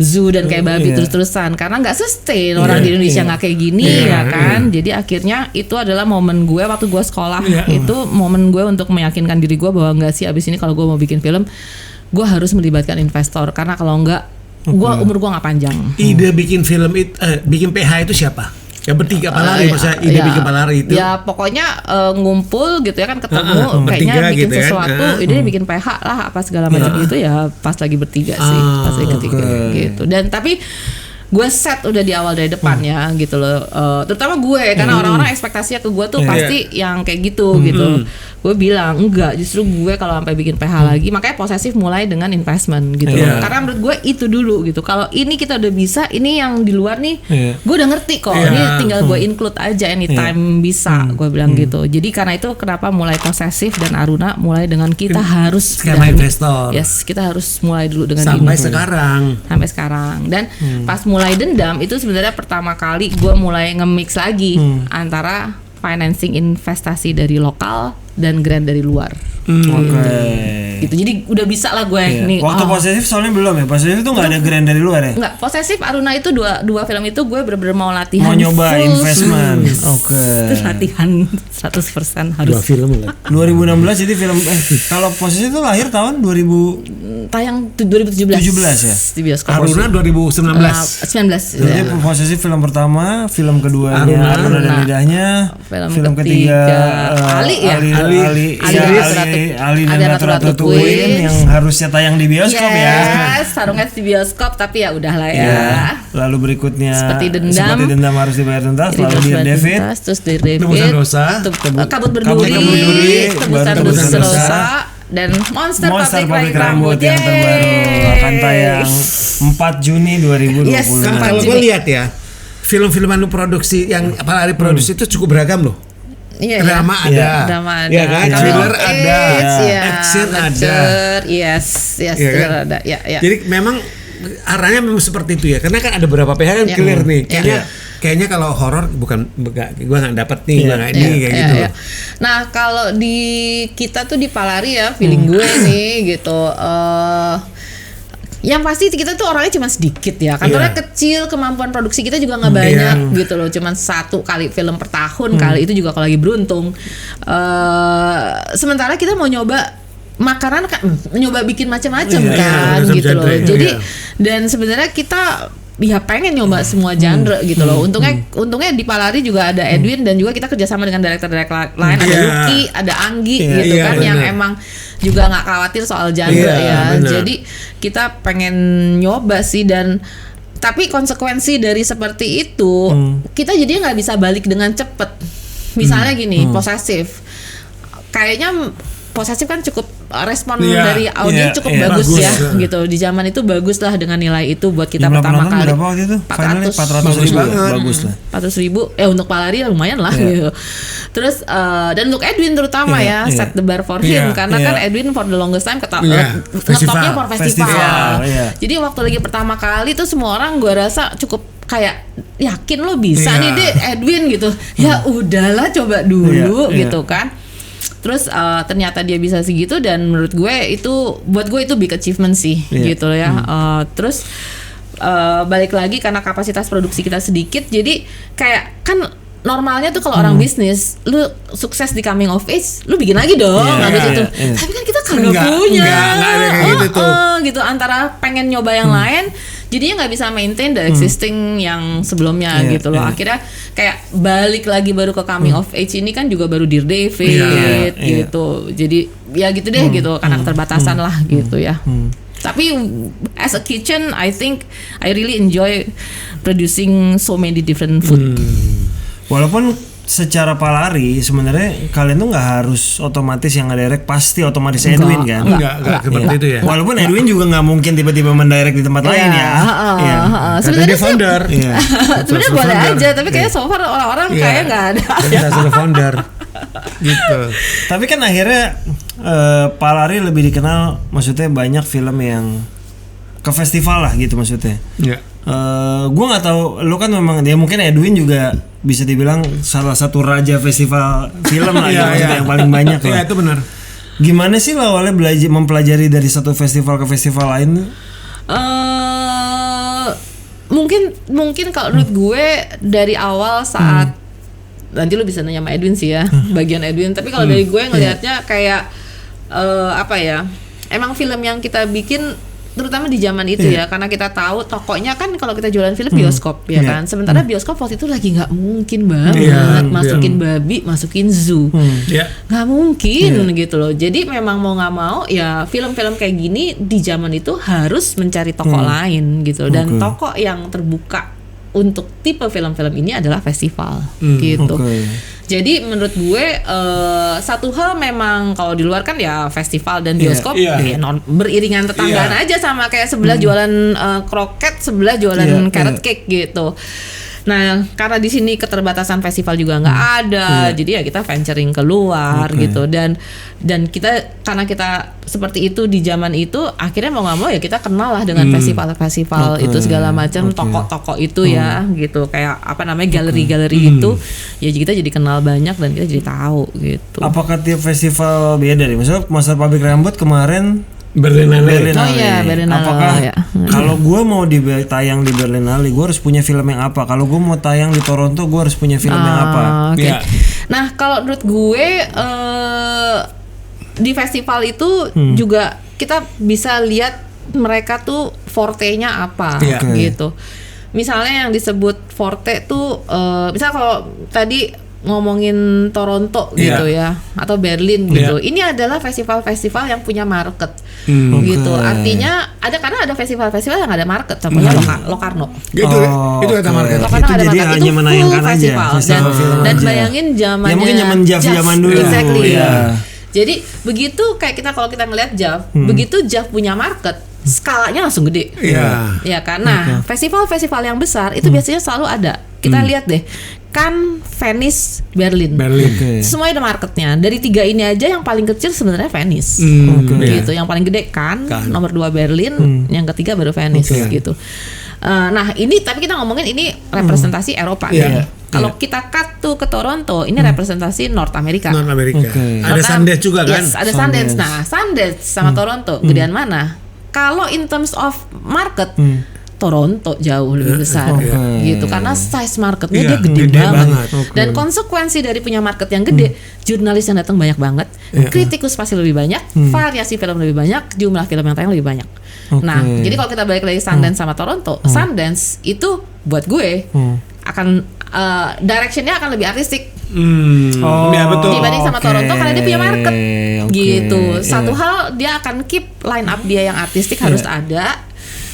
Zoo dan kayak babi terus-terusan karena nggak sustain orang di Indonesia nggak kayak gini ya kan. Jadi akhirnya itu adalah momen gue waktu gue sekolah, itu momen gue untuk meyakinkan diri gue bahwa nggak sih abis ini kalau gue mau bikin film gue harus melibatkan investor, karena kalau nggak umur gue nggak panjang. Ide bikin film bikin PH itu siapa? Yang bertiga Palari, maksudnya ide bikin Palari itu? Ya pokoknya ngumpul gitu ya kan, ketemu kayaknya bikin gitu sesuatu, ide bikin PH lah apa segala macam gitu ya pas lagi bertiga sih, pas lagi ketiga gitu. Dan tapi gue set udah di awal dari depan ya gitu loh, terutama gue karena orang-orang ekspektasinya ke gue tuh pasti yang kayak gitu gitu. Gue bilang enggak, justru gue kalau sampai bikin PH lagi, makanya posesif mulai dengan investment gitu loh. Karena menurut gue itu dulu gitu. Kalau ini kita udah bisa, ini yang di luar nih gue udah ngerti kok, ini tinggal gue include aja anytime bisa, gue bilang gitu. Jadi karena itu kenapa mulai posesif dan Aruna mulai dengan kita harus skema investor. Yes, kita harus mulai dulu dengan sampai ini. Sampai sekarang. Dan pas mulai Dendam itu sebenarnya pertama kali gue mulai nge-mix lagi antara financing investasi dari lokal dan grant dari luar. Gitu. Jadi udah bisa lah gue nih. Waktu posesif soalnya belum ya. Posesif itu nggak ada grant dari luar ya? Nggak. Posesif Aruna itu dua film itu gue bener-bener mau latihan. Mau nyoba investment. Terus latihan 100% harus. 2 film lah. 2016 jadi film. Kalau posesif itu lahir tahun 2000. Tayang 2017 ya di bioskop. Aruna 2019. 19. Jadi posesif film pertama, film kedua Aruna dan Lidahnya, film ketiga Ali dan Ratu Queen yang harusnya tayang di bioskop ya. Sarung es di bioskop tapi ya udahlah ya. Lalu berikutnya Seperti Dendam harus dibayar tuntas, lalu Dear David, terus Dear David, Tebusan Dosa, Kabut Berduri, Tebusan Dosa, dan Monster Public Rambut yang terbaru akan tayang 4 Juni 2020. Kalau gue lihat ya, film-film anu produksi yang Palari produksi itu cukup beragam loh. Drama ada, ya kan, thriller ada, action ada, thriller ada, ya. Jadi memang arahnya memang seperti itu ya, karena kan ada beberapa PH kan clear nih, kayaknya kalau horor bukan, gue nggak dapet nih, gue nggak ini kayak gitu. Nah kalau di kita tuh di Palari ya, feeling gue nih gitu. Yang pasti kita tuh orangnya cuma sedikit ya, kantornya kecil, kemampuan produksi kita juga nggak banyak gitu loh, cuma 1 kali film per tahun kali itu juga kalau lagi beruntung. Sementara kita mau nyoba makanan kan, nyoba bikin macam-macam kan gitu loh. Jadi dan sebenarnya kita ya pengen nyoba semua genre gitu loh. Untungnya di Palari juga ada Edwin dan juga kita kerjasama dengan director-director lain, ada Lucky, ada Anggi gitu kan, yang emang juga nggak khawatir soal genre ya. Bener. Jadi kita pengen nyoba sih, dan tapi konsekuensi dari seperti itu kita jadinya nggak bisa balik dengan cepet. Misalnya gini, posesif, kayaknya posesif kan cukup respon dari audiens cukup bagus ya gitu. Di zaman itu bagus lah dengan nilai itu buat kita pertama kali. Berapa waktu itu? 400.000 bagus lah. 400.000 untuk Palari lumayan lah gitu. Terus dan untuk Edwin terutama set the bar for him karena kan Edwin for the longest time ngetopnya for festival. Jadi waktu lagi pertama kali tuh semua orang gua rasa cukup kayak yakin lo bisa nih deh Edwin gitu. Ya udahlah coba dulu gitu kan. Terus ternyata dia bisa segitu, dan menurut gue itu, buat gue itu big achievement sih gitu ya. Terus balik lagi karena kapasitas produksi kita sedikit, jadi kayak kan normalnya tuh kalau orang bisnis, lu sukses di coming of age, lu bikin lagi dong habis itu. Tapi kan kita kagak punya. Gitu antara pengen nyoba yang lain, jadinya nggak bisa maintain the existing yang sebelumnya gitu loh. Akhirnya kayak balik lagi baru ke coming of age ini kan juga baru Dear David gitu. Jadi ya gitu deh gitu karena keterbatasan lah gitu ya. Tapi as a kitchen, I think I really enjoy producing so many different food. Walaupun secara Palari sebenarnya kalian tuh nggak harus otomatis yang ngedirect pasti otomatis Edwin kan? Enggak seperti itu ya. Walaupun Edwin juga nggak mungkin tiba-tiba mendirect di tempat lain ya. Sebenarnya dia founder. Sebenarnya boleh aja, tapi kayak so far orang-orang kayak nggak ada. Kita sudah founder. Gitu. Tapi kan akhirnya Palari lebih dikenal, maksudnya banyak film yang ke festival lah gitu maksudnya. Gue nggak tahu, lu kan memang dia mungkin Edwin juga bisa dibilang salah satu raja festival film lah yang paling banyak lah. Iya itu benar. Gimana sih lo awalnya mempelajari dari satu festival ke festival lain? Mungkin kalau menurut gue dari awal saat nanti lo bisa nanya sama Edwin sih ya bagian Edwin. Tapi kalau dari gue ngelihatnya kayak apa ya? Emang film yang kita bikin terutama di zaman itu ya, karena kita tahu tokonya kan kalau kita jualan film bioskop ya kan, sementara bioskop waktu itu lagi nggak mungkin banget masukin babi, masukin zoo, nggak mungkin gitu loh. Jadi memang mau nggak mau ya film-film kayak gini di zaman itu harus mencari toko lain gitu, dan toko yang terbuka untuk tipe film-film ini adalah festival gitu. Jadi menurut gue satu hal memang kalau di luar kan ya festival dan bioskop beriringan tetanggaan aja, sama kayak sebelah jualan kroket, sebelah jualan carrot cake gitu. Nah karena di sini keterbatasan festival juga nggak ada, jadi ya kita venturing keluar gitu, dan kita karena kita seperti itu di zaman itu akhirnya mau nggak mau ya kita kenal lah dengan festival-festival itu segala macam, toko-toko itu ya gitu, kayak apa namanya galeri-galeri itu ya kita jadi kenal banyak dan kita jadi tahu gitu. Apakah tiap festival beda nih? Misalnya Master Pabrik Rambut kemarin Berlinale. Berlinale. Apakah kalau gue mau tayang di Berlinale, gue harus punya film yang apa? Kalau gue mau tayang di Toronto, gue harus punya film yang apa? Nah, kalau menurut gue di festival itu juga kita bisa lihat mereka tuh forte-nya apa gitu. Misalnya yang disebut forte tuh, misal kalau tadi ngomongin Toronto gitu ya, atau Berlin gitu. Ini adalah festival-festival yang punya market gitu. Artinya karena ada festival-festival yang ada market, contohnya Locarno. Itu ada market. Itu jadi hanya menayangkan aja dan bayangin zamannya. Ya mungkin zaman dulu. Exactly. Jadi begitu kayak kalau kita ngelihat JAV, begitu JAV punya market, skalanya langsung gede. Ya kan. Nah, festival-festival yang besar itu biasanya selalu ada. Kita lihat deh, Cannes, Venice, Berlin. Semuanya ada marketnya. Dari 3 ini aja yang paling kecil sebenarnya Venice. Gitu. Yang paling gede Cannes, nomor 2 Berlin, yang ketiga baru Venice gitu. Nah, ini tapi kita ngomongin ini representasi Eropa ya. Kalau kita cut tuh ke Toronto, ini representasi North America. Ada Sundance juga kan? Yes, ada Sundance. Nah, Sundance sama Toronto, gedean mana? Kalau in terms of market, Toronto jauh lebih besar gitu, karena size marketnya dia gede banget. Dan konsekuensi dari punya market yang gede, jurnalis yang datang banyak banget, kritikus pasti lebih banyak, variasi film lebih banyak, jumlah film yang tayang lebih banyak. Nah, jadi kalau kita balik lagi Sundance sama Toronto, Sundance itu buat gue akan directionnya akan lebih artistik. Ya betul. Dibanding sama Toronto karena dia punya market gitu. Satu hal dia akan keep line up dia yang artistik harus ada,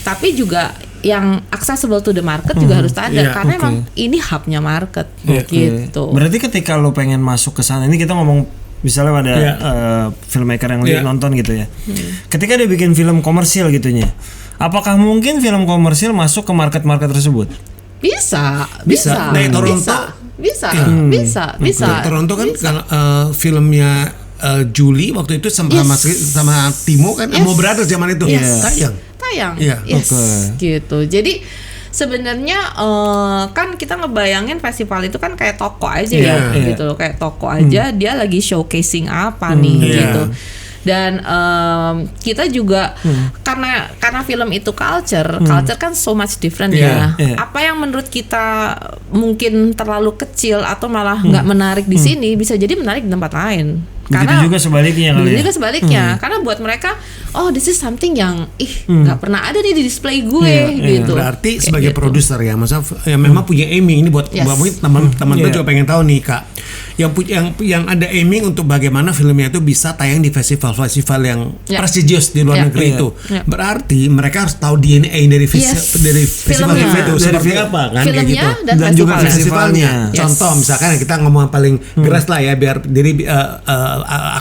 tapi juga yang accessible to the market juga harus ada karena emang ini hubnya market gitu. Berarti ketika lo pengen masuk ke sana, ini kita ngomong misalnya ada filmmaker yang lagi nonton gitu ya. Ketika dia bikin film komersil gitunya, apakah mungkin film komersil masuk ke market-market tersebut? Bisa. Nah, Toronto Bisa. Toronto kan kalau filmnya Julie waktu itu sama Timo kan, Amo Brothers zaman itu tayang. Gitu. Jadi sebenarnya kan kita ngebayangin festival itu kan kayak toko aja gitu loh, kayak toko aja dia lagi showcasing apa nih gitu. Dan kita juga karena film itu culture kan so much different Apa yang menurut kita mungkin terlalu kecil atau malah nggak menarik di sini bisa jadi menarik di tempat lain. Karena juga sebaliknya karena buat mereka this is something yang nggak pernah ada nih di display gue gitu. Berarti sebagai produser ya, masa memang punya aiming ini buat mungkin teman-teman juga pengen tahu nih Kak, yang ada aiming untuk bagaimana filmnya itu bisa tayang di festival-festival yang prestigious di luar negeri itu. Berarti mereka harus tahu DNA dari festival itu seperti apa kan, kayak gitu. Dan juga festivalnya. Contoh misalkan kita ngomong paling keras lah ya biar jadi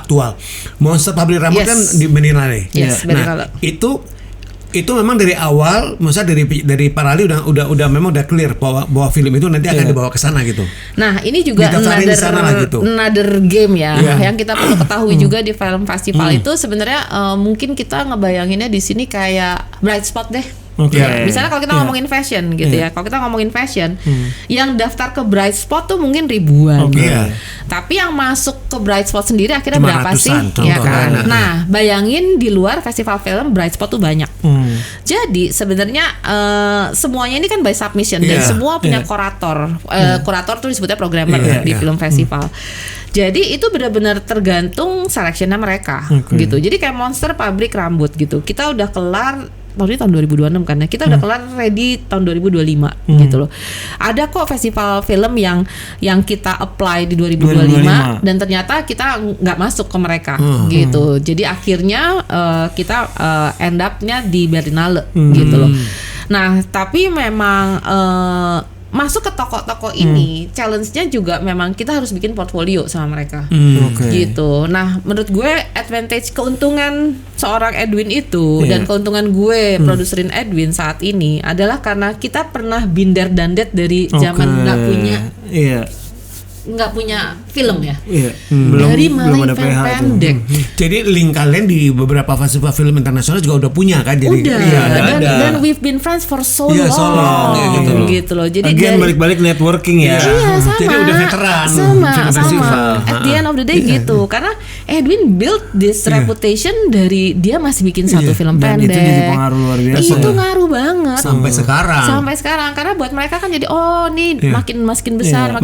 aktual. Monster Pabrik Rambut kan di Berlinale. Nah, itu memang dari awal, maksudnya dari Parali udah memang udah clear bahwa film itu nanti akan dibawa ke sana gitu. Nah, ini juga another game yang kita perlu ketahui juga di film festival itu sebenarnya mungkin kita ngebayanginnya di sini kayak bright spot deh. Misalnya kalau kita ngomongin fashion gitu ya, kalau kita ngomongin fashion, yang daftar ke bright spot tuh mungkin ribuan. Tapi yang masuk ke bright spot sendiri akhirnya cuma berapa sih? Ya kan. Nah, bayangin di luar festival film bright spot tuh banyak. Jadi sebenarnya semuanya ini kan by submission dan semua punya kurator. Kurator tuh disebutnya programmer di film festival. Jadi itu benar-benar tergantung seleksinya mereka gitu. Jadi kayak Monster Pabrik Rambut gitu. Kita udah kelar tahun 2026 kan ya. Kita udah kelar ready tahun 2025 gitu loh. Ada kok festival film yang kita apply di 2025 dan ternyata kita nggak masuk ke mereka gitu. Jadi akhirnya kita end up-nya di Berlinale gitu loh. Nah, tapi memang masuk ke toko-toko ini challenge-nya juga memang kita harus bikin portfolio sama mereka gitu. Nah, menurut gue advantage keuntungan seorang Edwin itu dan keuntungan gue produserin Edwin saat ini adalah karena kita pernah binder dandet dari zaman nggak punya film ya. Dari main film pendek. Jadi link kalian di beberapa festival film internasional juga udah punya kan? Jadi dan we've been friends for so long gitu loh. Jadi balik-balik networking ya. Sama. Jadi udah veteran sama. At the end of the day gitu. Karena Edwin build this reputation dari dia masih bikin satu film pendek. Itu jadi pengaruh luar biasa. Itu ngaruh banget. Sampai sekarang. Karena buat mereka kan jadi nih makin besar.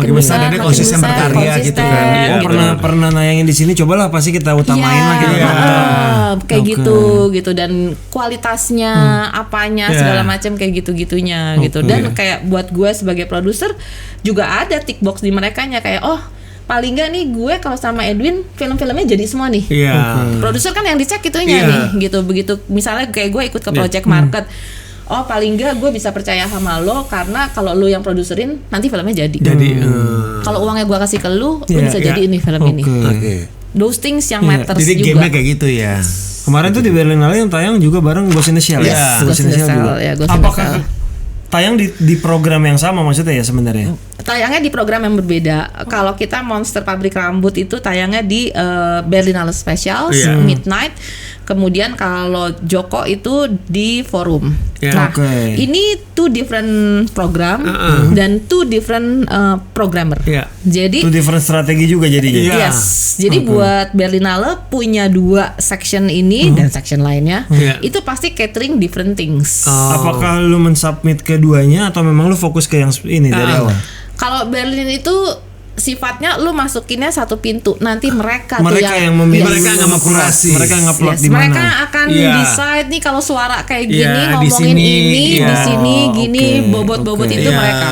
Berkarya gitu kan. Pernah nayangin di sini, cobalah pasti kita utamain lah gitu. Kayak gitu dan kualitasnya apanya segala macam kayak gitu-gitunya gitu. Dan kayak buat gue sebagai produser juga ada tick box di merekanya kayak paling nggak nih gue kalau sama Edwin film-filmnya jadi semua nih. Produser kan yang dicek itunya nih gitu. Begitu misalnya kayak gue ikut ke project market, paling enggak gue bisa percaya sama lo karena kalau lo yang produserin nanti filmnya jadi. Kalau uangnya gue kasih ke lo bisa jadi ini film ini. Those things yang matters jadi juga. Jadi game-nya kayak gitu ya. Kemarin tuh di Berlinale yang tayang juga bareng Ghost in the Shell Ghost in the Shell juga. Apakah tayang di program yang sama maksudnya ya sebenarnya? Tayangnya di program yang berbeda. Kalau kita Monster Pabrik Rambut itu tayangnya di Berlinale Specials Midnight. Kemudian kalau Joko itu di Forum. Nah, ini two different program dan two different programmer. Jadi two different strategi juga jadinya. Jadi buat Berlinale punya 2 section ini dan section lainnya. Itu pasti catering different things. Apakah lu mensubmit keduanya atau memang lu fokus ke yang ini dari awal? Kalau Berlin itu sifatnya lu masukinnya satu pintu, nanti mereka tuh yang memilih, mereka yang memkurasi, mereka ngeplot di mana, mereka akan decide nih kalau suara kayak gini ngomongin di sini gini, bobot-bobot itu mereka,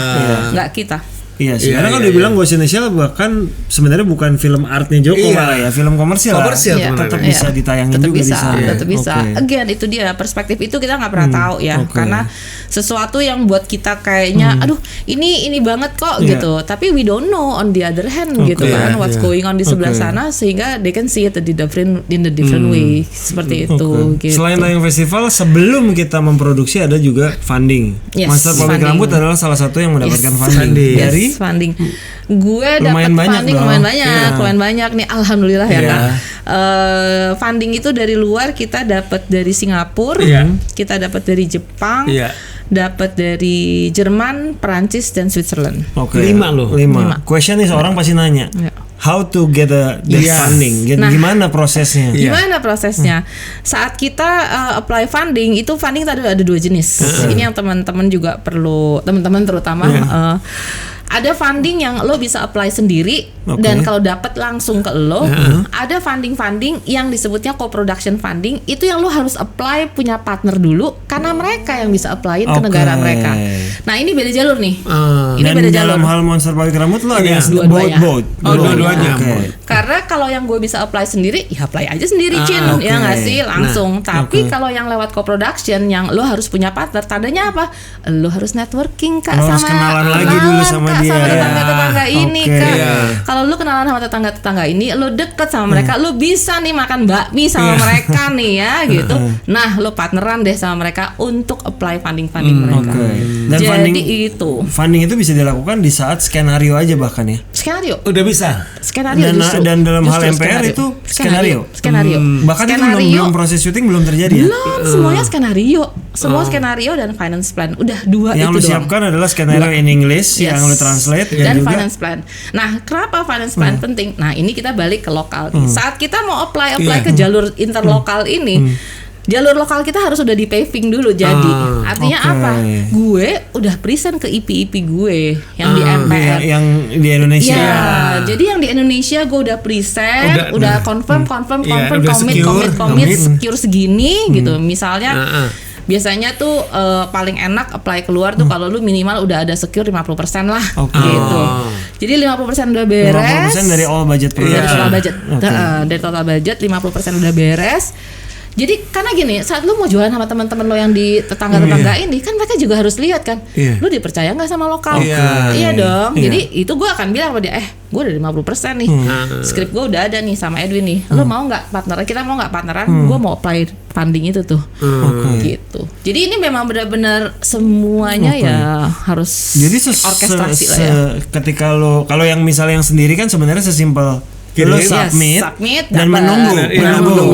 nggak kita. Iya sih, karena kalau dibilang Ghost in the Shell bahkan sebenarnya bukan film artnya Joko malah ya, film komersial tetap bisa ditayangin tetap juga bisa, di sana. tetap bisa. Again itu dia perspektif itu kita nggak pernah tahu ya, karena sesuatu yang buat kita kayaknya, aduh ini banget kok gitu, tapi we don't know on the other hand gitu kan, what's going on di sebelah sana, sehingga they can see it in the different way seperti itu. Gitu. Selain tayang festival, sebelum kita memproduksi ada juga funding. Master Pabrik Rambut adalah salah satu yang mendapatkan funding dari funding. Gue dapat funding lumayan banyak nih, alhamdulillah ya kan. Funding itu dari luar kita dapat dari Singapura, kita dapat dari Jepang, dapat dari Jerman, Perancis dan Switzerland. 5 Question nih seorang pasti nanya. How to get the funding? Gimana prosesnya? Saat kita apply funding, itu funding tadi ada 2 jenis. Ini yang teman-teman juga perlu, teman-teman terutama ada funding yang lo bisa apply sendiri dan kalau dapat langsung ke lo. Ada funding yang disebutnya co-production funding, itu yang lo harus apply punya partner dulu karena mereka yang bisa applyin ke negara mereka. Nah ini beda jalur nih. Ini dan beda dalam jalur. hal Monster Pabrik Rambut lo ada yang dua-duanya. Dua-duanya. Karena kalau yang gue bisa apply sendiri, ya apply aja sendiri Cin, ya nggak sih langsung. Tapi kalau yang lewat co-production yang lo harus punya partner, tandanya apa? Lo harus networking Kak, harus kenalan lagi dulu sama dia. Sama tetangga-tetangga ini Kak. Kalau lu kenalan sama tetangga-tetangga ini, lu deket sama mereka, lu bisa nih makan bakmi sama mereka nih ya gitu. Nah, lu partneran deh sama mereka untuk apply funding mereka. Dan jadi funding itu bisa dilakukan di saat skenario aja bahkan ya. Skenario. Udah bisa. Skenario dan dalam hal MPR itu skenario. Bahkan itu belum proses syuting belum terjadi ya. Belum, semuanya skenario. Semua skenario dan finance plan. Udah 2 yang itu doang. Yang lu siapkan adalah skenario in English yang lu translate dan juga finance plan. Nah, kenapa finance plan penting? Nah, ini kita balik ke lokal. Saat kita mau apply ke jalur interlokal ini, jalur lokal kita harus udah di paving dulu jadi. Artinya apa? Gue udah present ke IP gue yang di MPR. Yang di Indonesia. Ya, jadi yang di Indonesia gue udah present, udah confirm, commit, secure segini gitu. Misalnya biasanya tuh paling enak apply keluar tuh kalau lu minimal udah ada secure 50% lah gitu. Jadi 50% udah beres. 50% dari all budget. Dari total budget. Dari total budget 50% udah beres. Jadi karena gini, saat lu mau jualan sama teman-teman lo yang di tetangga-tetangga ini, kan mereka juga harus lihat kan, lu dipercaya nggak sama lokal? Iya dong. Jadi itu gue akan bilang sama dia, gue udah 50% nih, skrip gue udah ada nih sama Edwin nih, lo mau nggak partneran? Kita mau nggak partneran? Gue mau apply funding itu tuh, gitu. Jadi ini memang benar-benar semuanya ya harus orkestrasi lah ya. Ketika lo, kalau yang misalnya yang sendiri kan sebenarnya sesimpel lo submit dan menunggu.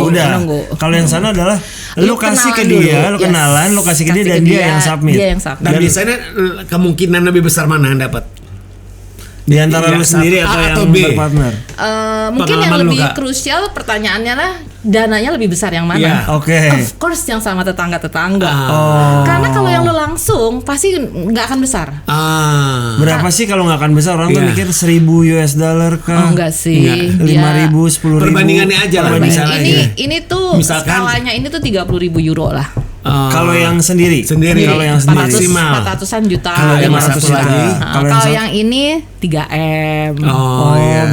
Udah. Kalau yang sana adalah lo kasih ke dia, lo kenalan, lo kasih ke dia dan dia yang submit. Dan biasanya kemungkinan lebih besar mana yang dapat? Di antara lu sendiri atau yang berpartner? Mungkin yang lebih krusial pertanyaannya lah, dananya lebih besar yang mana? Of course yang sama tetangga-tetangga. Karena kalau yang lu langsung pasti nggak akan besar. Berapa sih kalau nggak akan besar? Orang tuh mikir $1,000 kah? Enggak sih. 5.000, 10.000. Perbandingannya aja lah misalnya. Ini tuh skalanya ini tuh 30.000 euro lah. Kalau yang sendiri. Kalau yang sendiri 400-an juta. Kalau yang 400 lagi. Kalau yang ini 3M.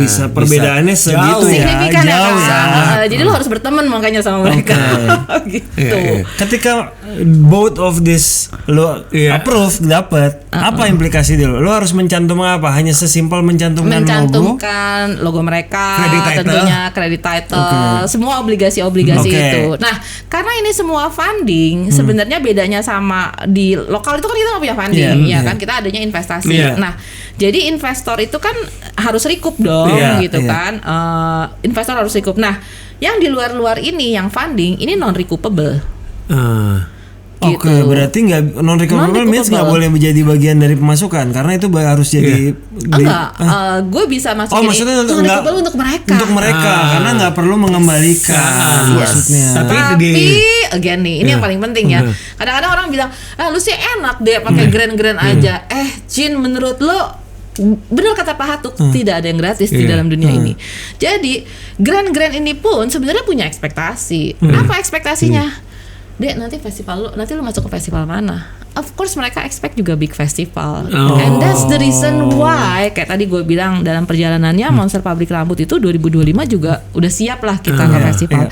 Bisa. Perbedaannya segitu ya. Signifikan jauh ya. Jadi lo harus berteman makanya sama mereka. Gitu. Ketika both of this lo approve dapat, apa implikasi dia? Lo harus mencantumkan apa? Hanya sesimpel mencantumkan logo mereka, tentunya credit title, semua obligasi-obligasi itu. Nah, karena ini semua funding, sebenarnya bedanya sama di lokal itu kan kita nggak punya funding, ya kan, kita adanya investasi. Nah, jadi investor itu kan harus recoup dong, gitu kan. Investor harus recoup. Nah, yang di luar-luar ini yang funding ini non recoupable. Oke, berarti nggak non recoverable means nggak boleh menjadi bagian dari pemasukan karena itu harus jadi gue bisa masukin maksudnya non recoverable untuk mereka karena nggak perlu mengembalikan maksudnya. Tapi again nih ini yang paling penting ya. Kadang-kadang orang bilang lu sih enak deh pakai grand aja. Jin, menurut lo benar kata Pak Hatuk, tidak ada yang gratis di dalam dunia ini. Jadi grand ini pun sebenarnya punya ekspektasi. Apa ekspektasinya? Dek, nanti lu masuk ke festival mana? Of course mereka expect juga big festival. And that's the reason why kayak tadi gue bilang dalam perjalanannya Monster Pabrik Rambut itu 2025 juga udah siap lah kita ke festival.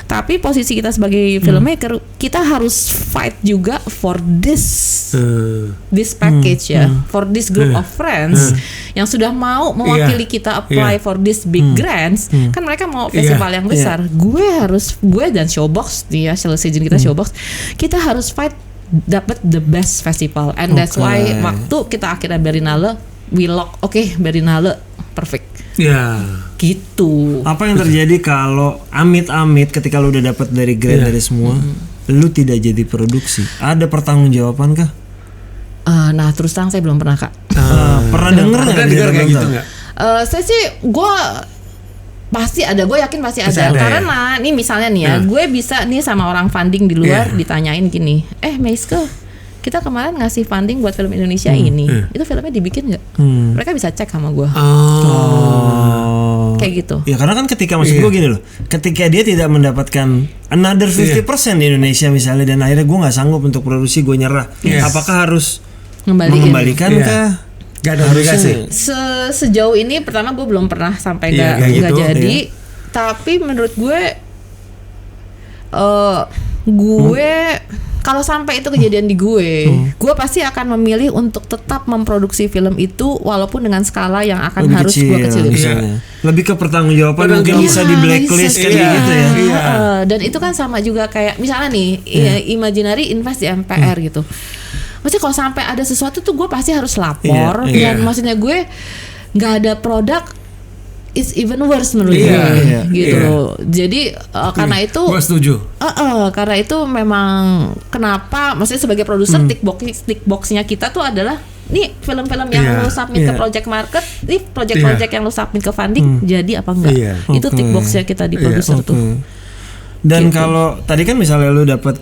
Tapi posisi kita sebagai filmmaker, kita harus fight juga for this package for this group of friends yang sudah mau mewakili kita apply for this big grants. Kan mereka mau festival yang besar. Gue dan Showbox nih ya, sales agent kita Showbox, kita harus fight dapat the best festival. And that's why waktu kita akhirnya Berlinale, we lock, Berlinale perfect. Ya. Gitu. Apa yang terjadi kalau amit-amit ketika lu udah dapat dari grant dari semua, lu tidak jadi produksi? Ada pertanggungjawaban kah? Nah terus terang saya belum pernah Kak. Pernah dengar kayak gitu nggak? Saya sih gue pasti ada, gue yakin pasti ada. Karena nih misalnya nih ya, gue bisa nih sama orang funding di luar ditanyain gini, Meiske, kita kemarin ngasih funding buat film Indonesia ini, itu filmnya dibikin nggak? Mereka bisa cek sama gue. Kayak gitu. Ya karena kan ketika maksud gue gini loh, ketika dia tidak mendapatkan another 50% di Indonesia misalnya, dan akhirnya gue nggak sanggup untuk produksi, gue nyerah. Apakah harus mengembalikan kah? Gak ada obligasi. Sejauh ini pertama gue belum pernah sampai nggak jadi. Tapi menurut gue kalau sampai itu kejadian di gue pasti akan memilih untuk tetap memproduksi film itu walaupun dengan skala yang akan lebih harus gue kecilin. Lebih ke pertanggungjawaban mungkin bisa di blacklist kan gitu ya. Dan itu kan sama juga kayak misalnya nih Imaginary invest di MPR gitu. Maksudnya kalau sampai ada sesuatu tuh gue pasti harus lapor dan maksudnya gue nggak ada produk, it's even worse menurut gue gitu loh. Jadi karena itu gue setuju. Karena itu memang kenapa maksudnya sebagai produser tick boxnya kita tuh adalah nih film-film yang lu submit ke project market, nih project-project yang lu submit ke funding jadi apa enggak. Itu tick boxnya kita di produser tuh. Dan gitu. Kalau tadi kan misalnya lu dapat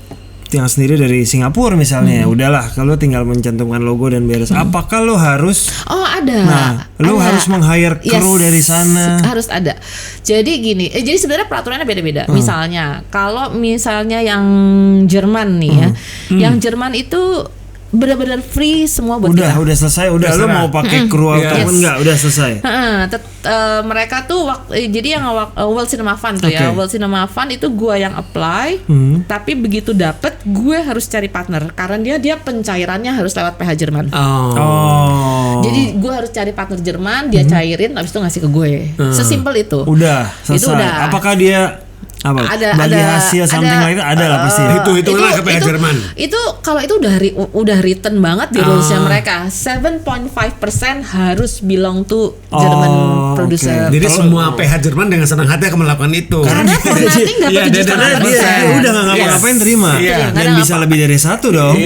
yang sendiri dari Singapura misalnya, udahlah kalau tinggal mencantumkan logo dan beres. Apakah lo harus? Ada. Nah, lo harus meng-hire kru dari sana. Harus ada. Jadi gini, jadi sebenarnya peraturannya beda-beda. Misalnya, kalau misalnya yang Jerman nih ya, yang Jerman itu benar-benar free semua buat kita. Udah selesai, udah lo mau pakai kru atau enggak, udah selesai. Mereka tuh jadi yang World Cinema Fund tuh ya, World Cinema Fund itu gue yang apply, tapi begitu dapet gue harus cari partner karena dia pencairannya harus lewat PH Jerman. Jadi gue harus cari partner Jerman, dia cairin, habis itu ngasih ke gue. Sesimpel itu. Udah selesai. Itu udah. Apakah dia bagi hasil something like that ada lah pasti. Itu lah ke PH Jerman. Itu kalau itu udah written banget di rulesnya mereka. 7.5% harus belong to German producer. Jadi semua PH Jerman dengan senang hati akan melakukan itu. Karena formatting dapat 7,5%. Dia udah nggak ngapa-ngapain terima. Dan bisa lebih dari satu dong.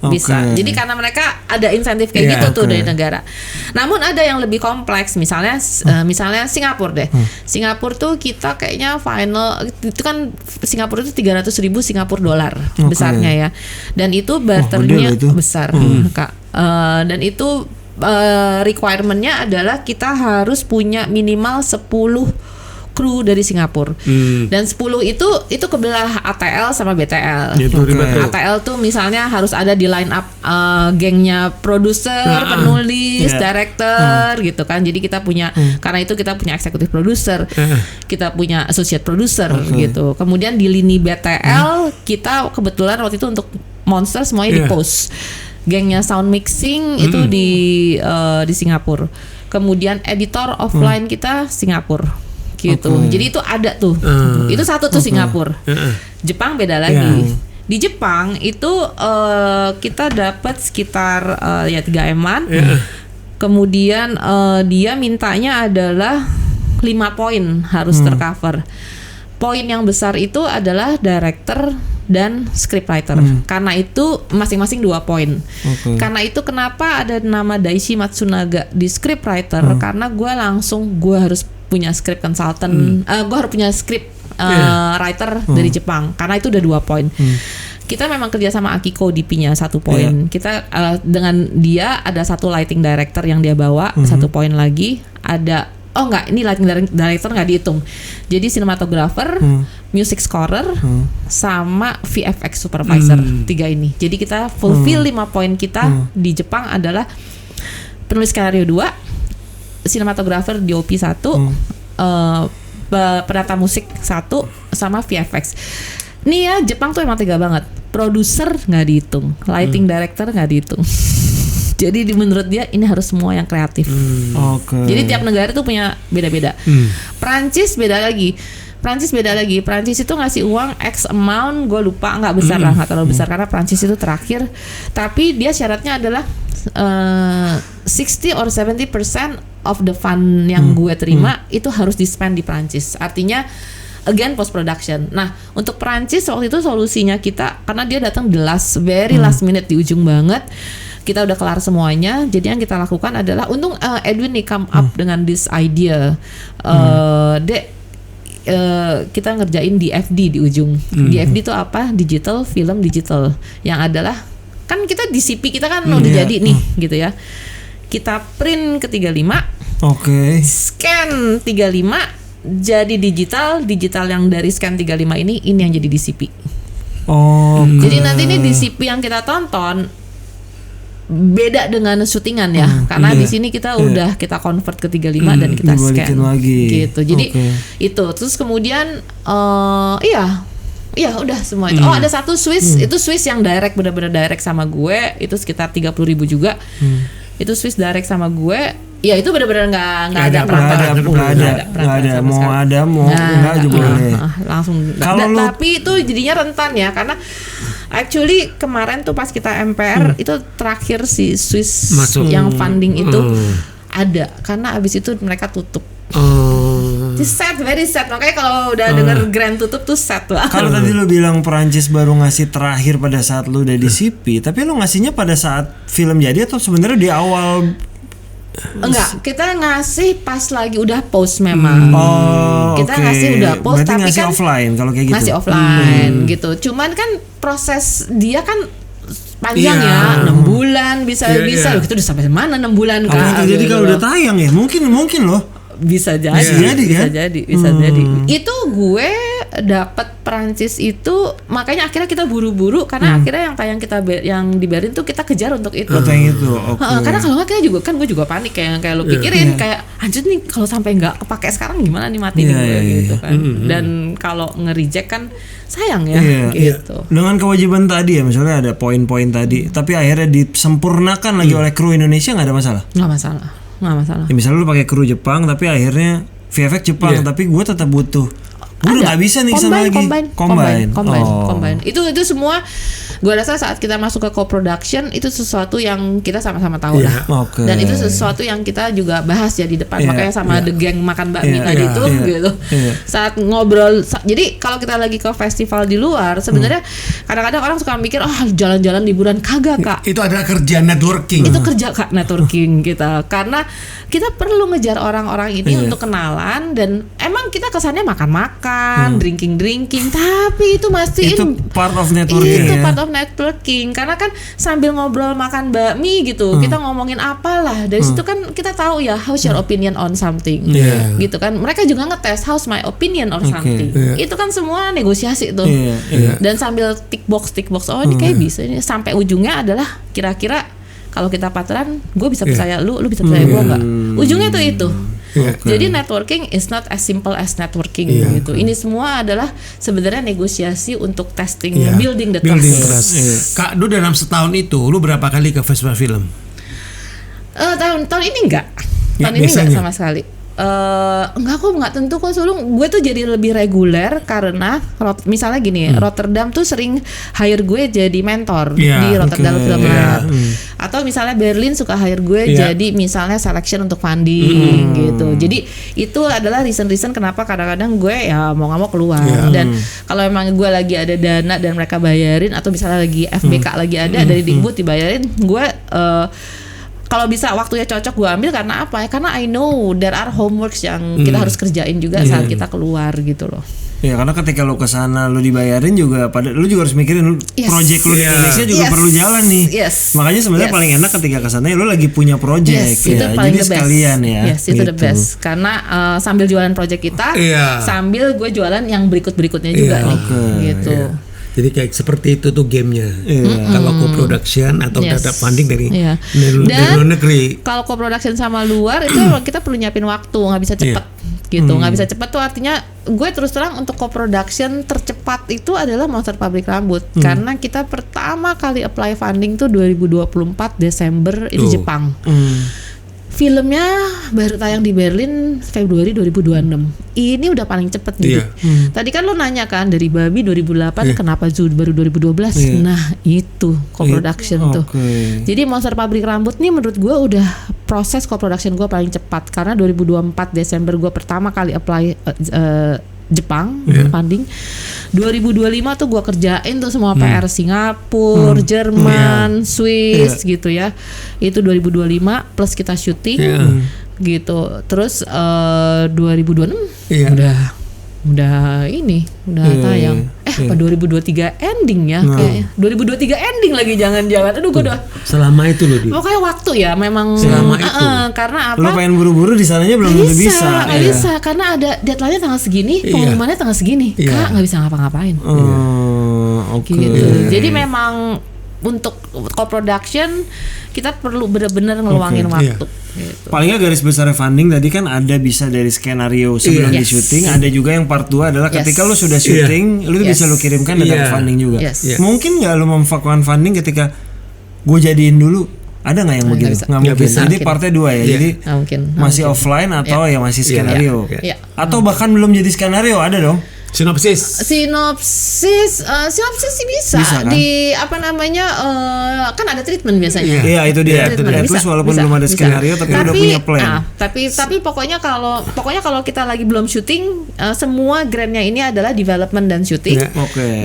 Bisa. Jadi karena mereka ada insentif kayak gitu tuh dari negara. Namun ada yang lebih kompleks, misalnya Singapura deh. Singapura tuh kita kayaknya final itu kan Singapura itu 300.000 Singapura dolar besarnya ya. Dan itu barternya besar, Kak. Dan itu requirement-nya adalah kita harus punya minimal 10 kru dari Singapura. Dan 10 itu kebelah ATL sama BTL. ATL tuh misalnya harus ada di line up gengnya produser, penulis, director gitu kan. Jadi kita punya karena itu kita punya executive producer, kita punya associate producer gitu. Kemudian di lini BTL kita kebetulan waktu itu untuk Monster semuanya di post. Gengnya sound mixing itu di Singapura. Kemudian editor offline kita Singapura. Gitu. Jadi itu ada tuh. Itu satu tuh Singapura. Jepang beda lagi. Di Jepang itu kita dapat sekitar 3M-an. Kemudian dia mintanya adalah 5 poin harus tercover. Poin yang besar itu adalah director dan scriptwriter. Karena itu masing-masing 2 poin. Karena itu kenapa ada nama Daishi Matsunaga di scriptwriter, karena gue harus punya script consultant, gue harus punya script writer dari Jepang, karena itu udah 2 poin. kita memang kerja sama Akiko DP-nya 1 poin. Kita dengan dia ada 1 lighting director yang dia bawa 1 poin lagi. Ada ini lighting director nggak dihitung. Jadi cinematographer, music scorer, sama VFX supervisor 3 ini. Jadi kita fulfill 5 poin kita di Jepang adalah penulis skenario 2, sinematografer DOP 1, penata musik 1, sama VFX. Nih ya, Jepang tuh emang tega banget. Produser nggak dihitung, lighting director nggak dihitung. Jadi menurut dia ini harus semua yang kreatif. Jadi tiap negara tuh punya beda-beda. Prancis beda lagi. Prancis itu ngasih uang X amount, gue lupa, nggak besar lah, nggak terlalu besar karena Prancis itu terakhir. Tapi dia syaratnya adalah 60 or 70% of the fund yang gue terima itu harus di-spend di Prancis. Artinya again post production. Nah, untuk Prancis waktu itu solusinya kita, karena dia datang very last minute di ujung banget. Kita udah kelar semuanya. Jadi yang kita lakukan adalah, untung Edwin nih come up dengan this idea. Kita ngerjain DFD di ujung. DFD itu apa? Digital film digital. Yang adalah kan kita di CP kita kan udah jadi nih gitu ya. Kita print ke 35. Scan 35 jadi digital yang dari scan 35 ini yang jadi DCP. Jadi nanti ini DCP yang kita tonton beda dengan syutingan ya, karena di sini kita udah kita convert ke 35 dan kita scan lagi. Gitu. Jadi itu terus kemudian udah semua itu. Ada 1 Swiss, itu Swiss yang direct, benar-benar direct sama gue, itu sekitar 30.000 juga. Itu Swiss direct sama gue. Ya itu benar-benar nggak ada perantara. Mau ada mau nggak juga boleh. Langsung. Tapi itu jadinya rentan ya, karena actually kemarin tuh pas kita MPR itu terakhir si Swiss masuk. Yang funding itu ada, karena abis itu mereka tutup. Sad, very sad. Makanya kalau udah denger grand tutup tuh sad lah. Kalau tadi lu bilang Perancis baru ngasih terakhir pada saat lu udah di CP, tapi lu ngasihnya pada saat film jadi atau sebenarnya di awal? Enggak, kita ngasih pas lagi udah post memang. Kita ngasih udah post. Berarti tapi ngasih kan offline kalau kayak gitu. Ngasih offline gitu. Cuman kan proses dia kan panjang ya, 6 bulan bisa. Itu udah sampai mana 6 bulan kan. Jadi kalau udah tayang ya, mungkin loh. Bisa jadi. Itu gue dapat Perancis itu, makanya akhirnya kita buru-buru karena akhirnya yang tayang kita yang dibayarin tuh kita kejar untuk itu. Karena kalau nggak kayak juga kan gue juga panik kayak lo pikirin kayak anjir nih kalau sampai nggak kepake sekarang gimana nih mati nih gue gitu kan. Dan kalau nge-reject kan sayang ya gitu. Dengan kewajiban tadi ya, misalnya ada poin-poin tadi, tapi akhirnya disempurnakan lagi oleh kru Indonesia, nggak ada masalah? Nggak masalah. Ya, misalnya lu pakai kru Jepang tapi akhirnya VFX Jepang tapi gue tetap butuh. Gue udah nggak bisa nih sama lagi. Combine. Itu semua gue rasa saat kita masuk ke co-production itu sesuatu yang kita sama-sama tahu lah. Dan itu sesuatu yang kita juga bahas ya di depan. Makanya sama The Gang makan bakmi tadi itu gitu. Saat ngobrol, jadi kalau kita lagi ke festival di luar, sebenarnya kadang-kadang orang suka mikir jalan-jalan liburan, kagak Kak. Itu adalah kerja networking. Itu kerja Kak networking kita. Karena kita perlu ngejar orang-orang ini untuk kenalan, dan emang kita kesannya makan-makan, drinking, tapi itu masih itu part of networking. Itu part of networking, karena kan sambil ngobrol makan bakmi gitu, kita ngomongin apalah dari situ kan kita tahu ya how's your opinion on something, gitu kan. Mereka juga ngetes how's my opinion on something. Itu kan semua negosiasi tuh, dan sambil tick box ini kayak bisa ini, sampai ujungnya adalah kira-kira kalau kita partneran, gue bisa percaya lu bisa percaya gue nggak? Ujungnya tuh itu. Jadi networking is not as simple as networking gitu. Ini semua adalah sebenarnya negosiasi untuk testing, building the trust. Kak, lu dalam setahun itu, lu berapa kali ke festival film? Tahun ini enggak. Tahun ini enggak sama sekali. Enggak kok, nggak tentu kok Sulung. Gue tuh jadi lebih reguler karena misalnya gini, Rotterdam tuh sering hire gue jadi mentor di Rotterdam Film Lab. Atau misalnya Berlin suka hire gue jadi misalnya selection untuk funding gitu. Jadi itu adalah reason kenapa kadang-kadang gue ya mau nggak mau keluar. Dan kalau emang gue lagi ada dana dan mereka bayarin, atau misalnya lagi FBK lagi ada dari Dikbud dibayarin, gue kalau bisa waktunya cocok gue ambil. Karena apa ya? Karena I know there are homeworks yang kita harus kerjain juga saat kita keluar gitu loh. Ya karena ketika lu kesana lu dibayarin juga, lu juga harus mikirin project lu di Indonesia juga perlu jalan nih. Makanya sebenarnya paling enak ketika kesana lu lagi punya project ya. Jadi sekalian ya. Itu the best. Karena sambil jualan project kita, sambil gue jualan yang berikutnya juga nih. Gitu. Jadi kayak seperti itu tuh gamenya. Kalau co-production atau dapat funding dari luar negeri. Kalau co-production sama luar itu kita perlu nyiapin waktu, nggak bisa cepet gitu. Nggak bisa cepet tuh artinya gue terus terang untuk co-production tercepat itu adalah Monster Pabrik Rambut. Karena kita pertama kali apply funding tuh 2024 Desember di Jepang. Filmnya baru tayang di Berlin Februari 2026. Ini udah paling cepet nih. Tadi kan lo nanya kan dari Babi 2008 kenapa Zoo baru 2012. Nah itu co-production tuh. Jadi Monster Pabrik Rambut nih menurut gue udah proses co-production gue paling cepat. Karena 2024 Desember gue pertama kali apply Jepang funding. 2025 tuh gue kerjain tuh semua PR Singapura, Jerman, Swiss gitu ya. Itu 2025 plus kita syuting gitu. Terus 2026 udah tayang. Apa 2023 ending ya kayaknya. 2023 ending lagi jangan-jangan. Aduh gue udah selama itu loh pokoknya waktu ya memang selama itu. Karena apa? Lo pengen buru-buru di sananya belum bisa. Nggak bisa karena ada deadline-nya tanggal segini, pengumumannya tanggal segini. Kak nggak bisa ngapa-ngapain. Gitu. Jadi memang untuk co-production kita perlu benar-benar ngeluangin waktu. Gitu. Palingnya garis besar funding tadi kan ada bisa dari skenario sebelum di syuting, ada juga yang part 2 adalah ketika lu sudah syuting, lu bisa lu kirimkan dan funding juga. Mungkin nggak lu memfokuskan funding ketika gue jadiin dulu, ada nggak yang begitu? Nggak mungkin. Jadi partnya 2 ya, jadi masih offline atau ya masih skenario, atau bahkan belum jadi skenario ada dong. Sinopsis sih bisa kan? Di apa namanya kan ada treatment biasanya. Iya itu dia. Terus walaupun belum ada skenario tapi udah punya plan. Tapi pokoknya kalau kita lagi belum syuting, semua grandnya ini adalah development dan syuting.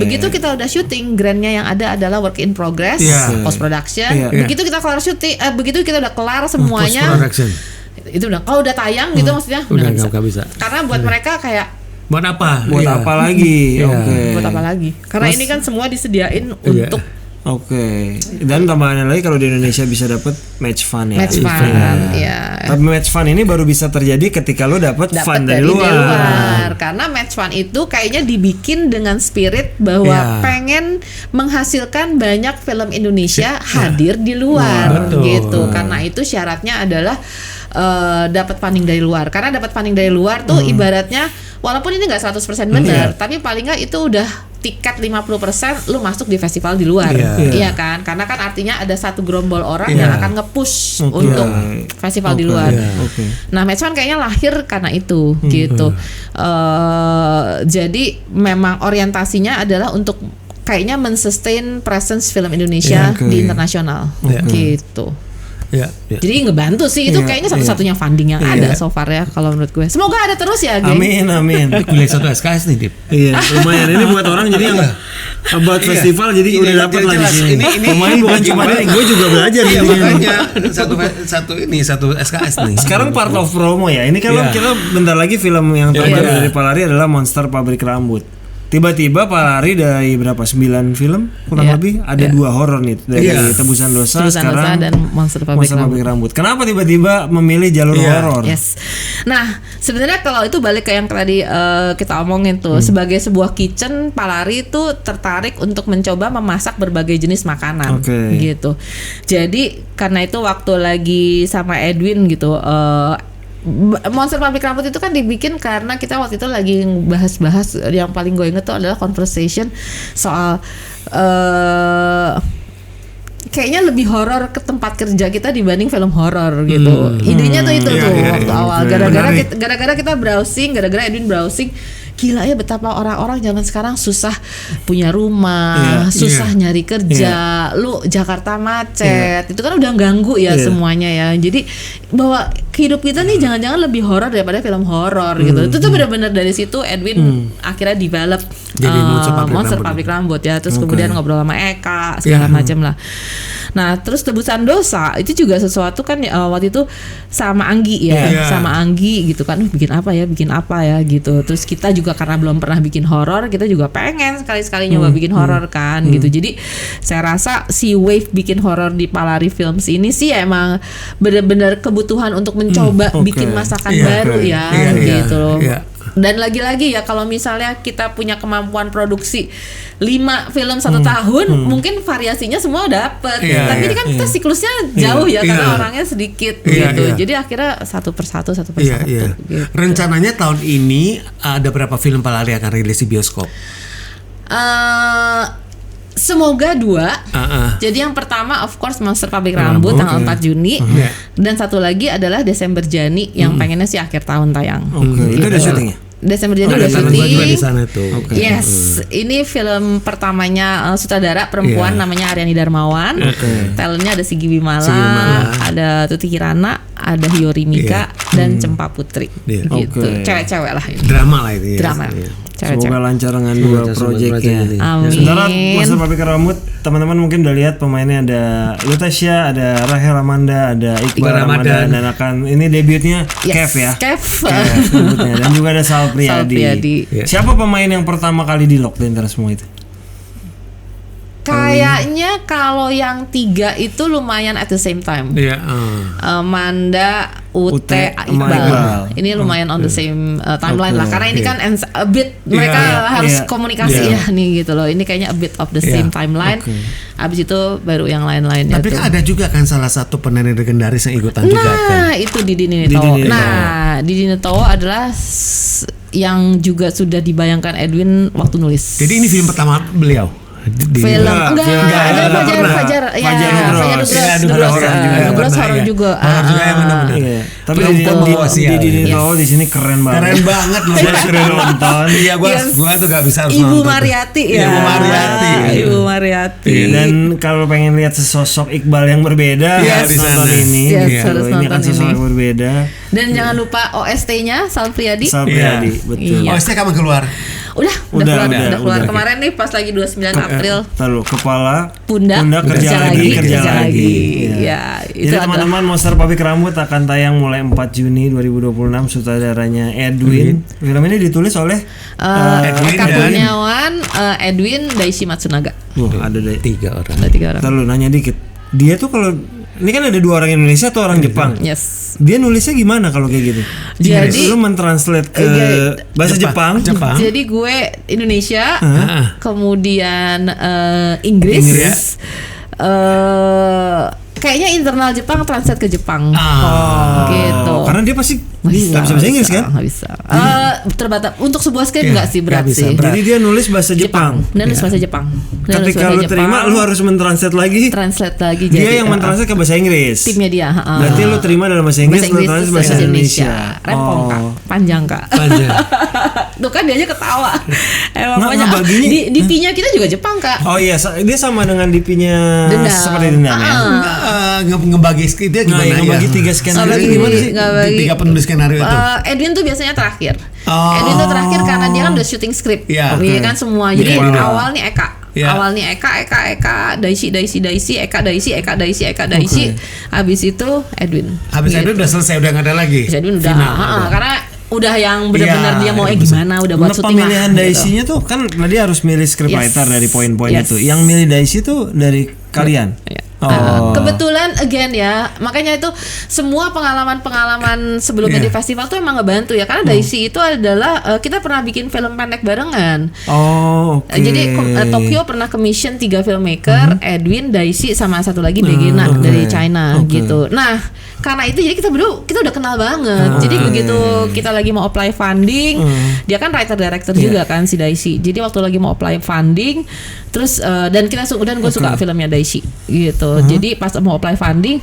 Begitu kita udah syuting, grandnya yang ada adalah work in progress, post production. Begitu kita kelar syuting, begitu kita udah kelar semuanya, itu udah kalau udah tayang gitu maksudnya udah nggak bisa. Karena buat mereka kayak buat apa? Buat apa lagi? Buat apa lagi? Karena ini kan semua disediain untuk Dan tambahannya lagi kalau di Indonesia bisa dapat match fund ya. Match fund, Tapi match fund ini baru bisa terjadi ketika lo dapat fund dari luar. Karena match fund itu kayaknya dibikin dengan spirit bahwa pengen menghasilkan banyak film Indonesia hadir di luar gitu. Karena itu syaratnya adalah dapat funding dari luar. Karena dapat funding dari luar tuh ibaratnya walaupun ini nggak 100% benar, tapi paling nggak itu udah tiket 50% lu masuk di festival di luar. Iya kan? Karena kan artinya ada satu gerombol orang yang akan nge-push untuk festival di luar. Nah, Match Fund kayaknya lahir karena itu gitu. Jadi memang orientasinya adalah untuk kayaknya men-sustain presence film Indonesia di internasional gitu. Jadi ngebantu sih itu kayaknya satu-satunya funding yang ada so far ya kalau menurut gue. Semoga ada terus ya, geng. Amin. Kuliah 1 SKS nih, Dip. Lumayan ini buat orang jadi yang buat festival jadi udah dapat lah di sini. Lumayan bukan cuma ini, gue juga belajar di sini. Makanya satu SKS nih. Sekarang part of promo ya. Ini kalau kita bentar lagi film yang terbaru dari Palari adalah Monster Pabrik Rambut. Tiba-tiba Palari dari berapa 9 film kurang lebih ada 2 horor nih dari Tebusan Dosa sekarang dan Monster Pabrik Rambut. Kenapa tiba-tiba memilih jalur horor? Nah, sebenarnya kalau itu balik ke yang tadi kita omongin tuh, sebagai sebuah kitchen, Palari itu tertarik untuk mencoba memasak berbagai jenis makanan gitu. Jadi karena itu waktu lagi sama Edwin gitu, Monster Pabrik Rambut itu kan dibikin karena kita waktu itu lagi bahas-bahas, yang paling gue inget tuh adalah conversation soal kayaknya lebih horor ke tempat kerja kita dibanding film horor gitu. Idenya tuh itu waktu awal. Gara-gara kita browsing, gara-gara Edwin browsing, gila ya betapa orang-orang zaman sekarang susah punya rumah, susah nyari kerja, lu Jakarta macet, itu kan udah ganggu ya semuanya ya. Jadi bahwa hidup kita nih jangan-jangan lebih horor daripada film horor gitu. Itu tuh benar-benar dari situ Edwin akhirnya develop jadi Monster Public Rambut ya. Terus kemudian ngobrol sama Eka segala macam lah. Nah, terus Tebusan Dosa itu juga sesuatu kan waktu itu sama Anggi ya, sama Anggi gitu kan, bikin apa ya gitu. Terus kita juga karena belum pernah bikin horor, kita juga pengen sekali-sekali nyoba bikin horor kan gitu. Jadi saya rasa si wave bikin horor di Palari Films ini sih emang benar-benar kebutuhan untuk mencoba bikin masakan baru gitu loh. Dan lagi-lagi ya kalau misalnya kita punya kemampuan produksi 5 film 1 tahun, mungkin variasinya semua dapet. Tapi ini kan kita siklusnya jauh ya karena orangnya sedikit gitu. Jadi akhirnya satu persatu. Gitu. Rencananya tahun ini ada berapa film Palari akan rilis di bioskop? Semoga 2. Jadi yang pertama of course Monster Public Rambut tanggal 4 Juni. Dan satu lagi adalah Desember Jani yang pengennya sih akhir tahun tayang. Itu ada syutingnya? Desember Jani udah syuting. Di sana tuh. Yes, ini film pertamanya sutradara perempuan namanya Aryani Darmawan. Talentnya ada Sigi Bimala, ada Tuti Kirana, ada Hiyori Mika dan Cempa Putri. Gitu. Cewek-cewek lah ini. Drama lah itu. Drama. Semoga lancar dengan 2 proyeknya. Amin. Sementara Monster Public Rambut, teman-teman mungkin udah lihat pemainnya ada Lutasya, ada Rahel Amanda, ada Iqbal Ramadan, dan akan ini debutnya Kev ya. Kev. Dan juga ada Sal Priadi. Siapa pemain yang pertama kali di lock di antara semua itu? Kayaknya kalau yang 3 itu lumayan at the same time. Manda, Ute, Iqbal. Ini lumayan on the same timeline lah. Karena ini kan a bit mereka harus komunikasi ya nih gitu loh. Ini kayaknya a bit of the same timeline. Abis itu baru yang lain-lainnya. Tapi kan ada juga kan salah satu penyanyi legendaris yang ikutan juga kan. Nah itu Didi Nitowo. Didi Nitowo adalah yang juga sudah dibayangkan Edwin waktu nulis. Jadi ini film pertama beliau. Film ada Fajar Nugros horor juga. Tapi di Nitowo di sini keren banget. Keren banget loh. Keren nonton. Iya gua tuh gak bisa harus Ibu nonton. Mariati ya. Ibu Mariati. Dan kalau pengen lihat sesosok Iqbal yang berbeda, harus nonton ini. Ini akan sosok yang berbeda. Dan jangan lupa OST-nya Sal Priadi, betul. OST kapan keluar? Udah keluar kemarin nih pas lagi 29 April. Lalu kepala, pundak kerja lagi. Ya, itu jadi teman-teman Monster Public Rambut akan tayang mulai 4 Juni 2026. Sutradaranya Edwin. Film ini ditulis oleh Eka Kurniawan, Edwin, Daishi Matsunaga. Ada 3 orang. Ada 3 orang. Lalu nanya dikit. Dia tuh kalau ini kan ada 2 orang Indonesia atau orang Jepang. Yes. Dia nulisnya gimana kalau kayak gitu? Jadi lu mentranslate ke bahasa Jepang. Jadi gue Indonesia, kemudian Inggris. Kayaknya internal Jepang translate ke Jepang. Gitu. Karena dia pasti nggak bisa bahasa Inggris kan? Nggak bisa. Terbatas untuk sebuah skrip nggak sih berat sih. Jadi dia nulis bahasa Jepang. Nulis bahasa Jepang. Ketika lu terima, lu harus mentranslate lagi. Dia yang mentranslate ke bahasa Inggris. Timnya dia. Berarti lu terima dalam bahasa Inggris, lu translate bahasa Indonesia. Rempong Kak, panjang Kak. Tuh kan dia aja ketawa. Emang banyak. Di P-nya kita juga Jepang Kak. Oh iya, dia sama dengan di P-nya seperti Dendam ya. Ngebagi skripnya gimana ya? Ngebagi 3 skenario gimana sih? 3 penulis skenario itu. Edwin tuh biasanya terakhir. Edwin tuh terakhir karena dia kan udah syuting skrip. Iya kan semua. Jadi awalnya Eka. Awalnya Eka, Daishi, Eka, Daishi. Habis itu Edwin. Habis Edwin udah selesai, udah nggak ada lagi. Edwin udah. Karena udah yang benar-benar dia mau gimana, udah buat syuting lah. Pemilihan Daishi-nya tuh kan dia harus milih scriptwriter dari poin-poin itu. Yang milih Daishi tuh dari kalian. Kebetulan again ya, makanya itu semua pengalaman sebelumnya di festival tuh emang ngebantu ya, karena Daishi itu adalah kita pernah bikin film pendek barengan. Jadi Tokyo pernah commission 3 filmmaker, Edwin, Daishi sama satu lagi Begina dari China gitu. Nah karena itu jadi kita udah kenal banget. Jadi begitu kita lagi mau apply funding, dia kan writer director juga kan si Daishi. Jadi waktu lagi mau apply funding, terus dan gue suka filmnya Daishi gitu. Jadi pas mau apply funding,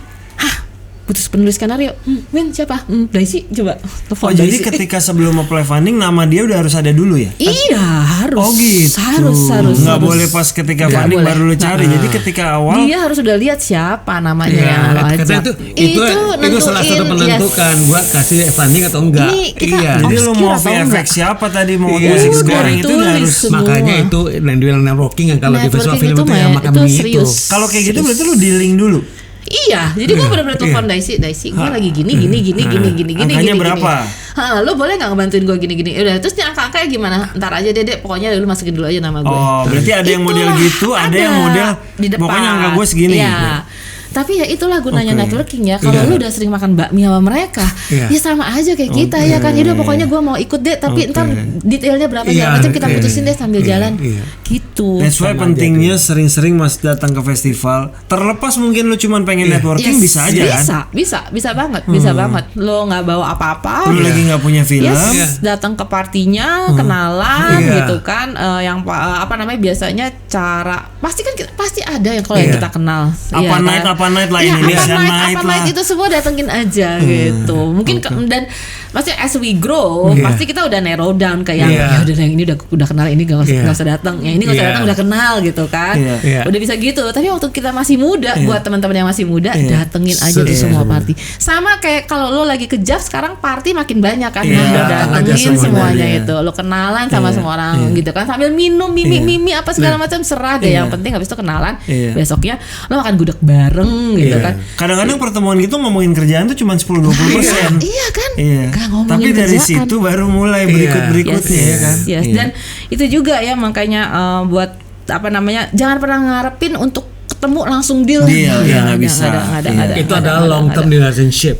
putus penulis skenario. Win siapa? Daisy, coba telepon jadi Daisy. ketika sebelum apply funding nama dia udah harus ada dulu ya? Iya, harus. Oh gitu. Harus. Nggak boleh pas ketika funding baru lu cari. Jadi ketika awal dia harus udah lihat siapa namanya yang lo ajak. Itu salah satu penentukan gua kasih funding atau enggak. Jadi lu mau VFX siapa tadi, mau musik scoring itu harus semua. Makanya itu networking yang kalau di visual film itu yang makan itu. Kalau kayak gitu berarti lu dealing dulu. Iya, jadi gue benar-benar telepon Daisy, gue lagi gini. Angkanya berapa? Lo boleh nggak ngebantuin gue gini? Udah, terus nih angka-angkanya gimana? Ntar aja Dede, pokoknya lu masukin dulu aja nama gue. Oh, berarti ada yang model gitu, ada yang model di depan. Pokoknya angka gue segini. Iya. Tapi ya itulah gunanya networking ya. Kalau lu udah sering makan bakmi sama mereka, ya sama aja kayak kita ya kan. Yaudah pokoknya gue mau ikut deh, tapi ntar detailnya berapa segala macam kita putusin deh sambil jalan. Gitu. That's why pentingnya sering-sering Mas datang ke festival. Terlepas mungkin lu cuma pengen networking bisa aja kan? Bisa banget. Lo nggak bawa apa-apa. Lu lagi nggak punya film. Datang ke partinya, kenalan gitu kan. Yang apa namanya biasanya cara pasti ada yang kalau yang kita kenal. Apa night lah, Indonesia night lah. Itu semua datengin aja gitu. Mungkin dan maksudnya as we grow pasti kita udah narrow down ke yang ya udah yang ini udah kenal, ini nggak usah datang, yang ini nggak usah datang, udah kenal gitu kan. Udah bisa gitu. Tapi waktu kita masih muda, buat teman-teman yang masih muda, datengin aja tuh semua party. Sama kayak kalau lo lagi ke JAV sekarang party makin banyak kan, udah datengin semuanya itu. Lo kenalan sama semua orang gitu kan, sambil minum mimi apa segala macam, serah deh. Yang penting habis itu kenalan, besoknya lo makan gudeg bareng gitu kan. Kadang-kadang pertemuan gitu ngomongin kerjaan tuh cuma 10-20%. Iya kan? Tapi dari situ baru mulai berikutnya ya kan. Dan itu juga ya makanya buat apa namanya, jangan pernah ngarepin untuk ketemu langsung deal. Nggak bisa. Itu adalah long term relationship.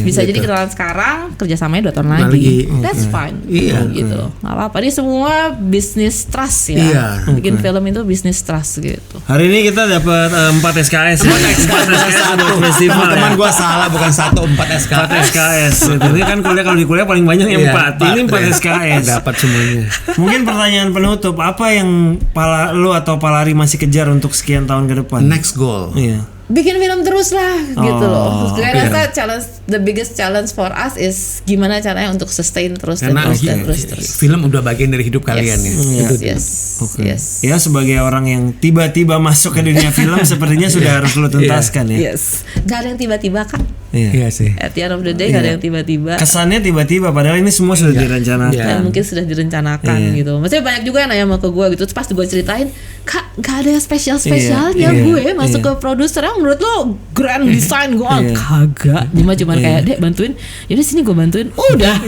Bisa jadi kenalan sekarang, kerjasamanya 2 tahun lagi. That's fine. Gitu. Nggak apa-apa. Ini semua business trust ya. Bikin film itu business trust gitu. Hari ini kita dapat 4 SKS. 4 SKS buat festival. Teman gua salah, bukan 1, 4 SKS. 4 SKS. Ini kan kalau di kuliah paling banyak yang 4. Ini 4 SKS. Dapat semuanya. Mungkin pertanyaan penutup, apa yang lu atau Palari masih kejar untuk sekian tahun ke depan? Next goal. Bikin film terus lah gitu loh. Gue rasa the biggest challenge for us is gimana caranya untuk sustain terus. Film udah bagian dari hidup kalian ya. Ya sebagai orang yang tiba-tiba masuk ke dunia film sepertinya sudah harus lo tuntaskan ya. Gak ada yang tiba-tiba kan. Iya sih. At the end of the day gak ada yang tiba-tiba. Kesannya tiba-tiba padahal ini semua sudah direncanakan. Dan mungkin sudah direncanakan gitu. Maksudnya banyak juga yang nanya sama ke gue gitu. Terus pas gue ceritain, Kak gak ada spesialnya gue masuk ke produser. Menurut lo grand design gue kagak. Cuman kayak Dek bantuin. Yaudah sini gue bantuin. Udah.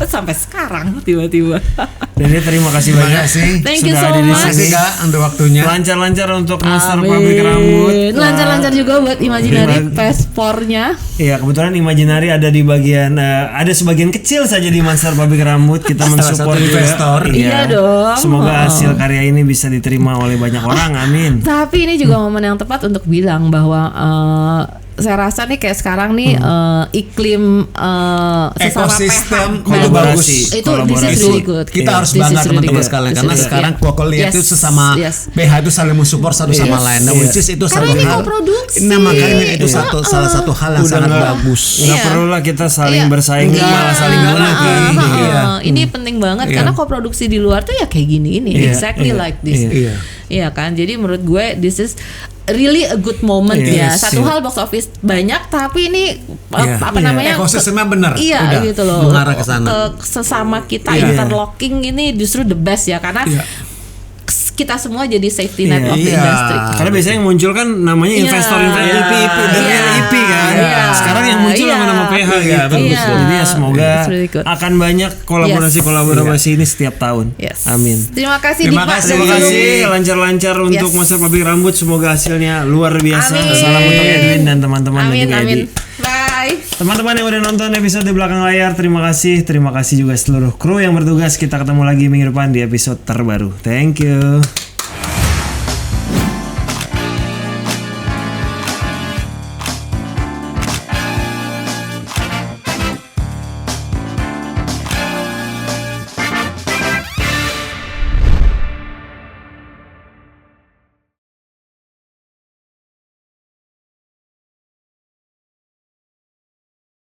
Sampai sekarang tiba-tiba. Jadi terima kasih banyak sih. Thank you so much Kak untuk waktunya. Lancar-lancar untuk Master Pabrik Rambut. Lancar-lancar juga buat Imaginary paspornya. Iya, kebetulan Imaginary ada di bagian ada sebagian kecil saja di Master Pabrik Rambut. Kita mensupport investor. Iya dong. Semoga hasil karya ini bisa diterima oleh banyak orang. Amin. Tapi ini juga momen yang tepat untuk bilang bahwa saya rasa nih kayak sekarang nih iklim ekosistem kolaborasi itu this is really good. Kita harus bangga teman-teman sekalian karena sekarang kualitas itu sesama PH itu saling mensupport satu sama lain. Nah, which is itu karena ini koproduksi. Nah, makanya itu salah satu hal yang sangat bagus. Nggak perlu lah kita saling bersaing, malah saling bunuh. Ini penting banget karena koproduksi di luar tuh ya kayak gini ini exactly like this. Iya kan, jadi menurut gue this is really a good moment ya. Satu hal box office banyak, tapi ini apa namanya ekosistemnya benar. Iya gitu loh. Mengarah ke sana. Sesama kita interlocking ini justru the best ya karena kita semua jadi safety net of the industry. Karena biasanya yang muncul kan namanya investor IP dari IP kan. Sekarang yang muncul nama-nama PH gitu. Jadi ya semoga akan banyak kolaborasi ini setiap tahun. Amin. Terima kasih Terima kasih lancar-lancar untuk Master Pabrik Rambut, semoga hasilnya luar biasa. Salam untuk Edwin dan teman-teman dan juga Edi. Bye. Teman-teman yang udah nonton episode di belakang layar, terima kasih juga seluruh kru yang bertugas. Kita ketemu lagi minggu depan di episode terbaru. Thank you.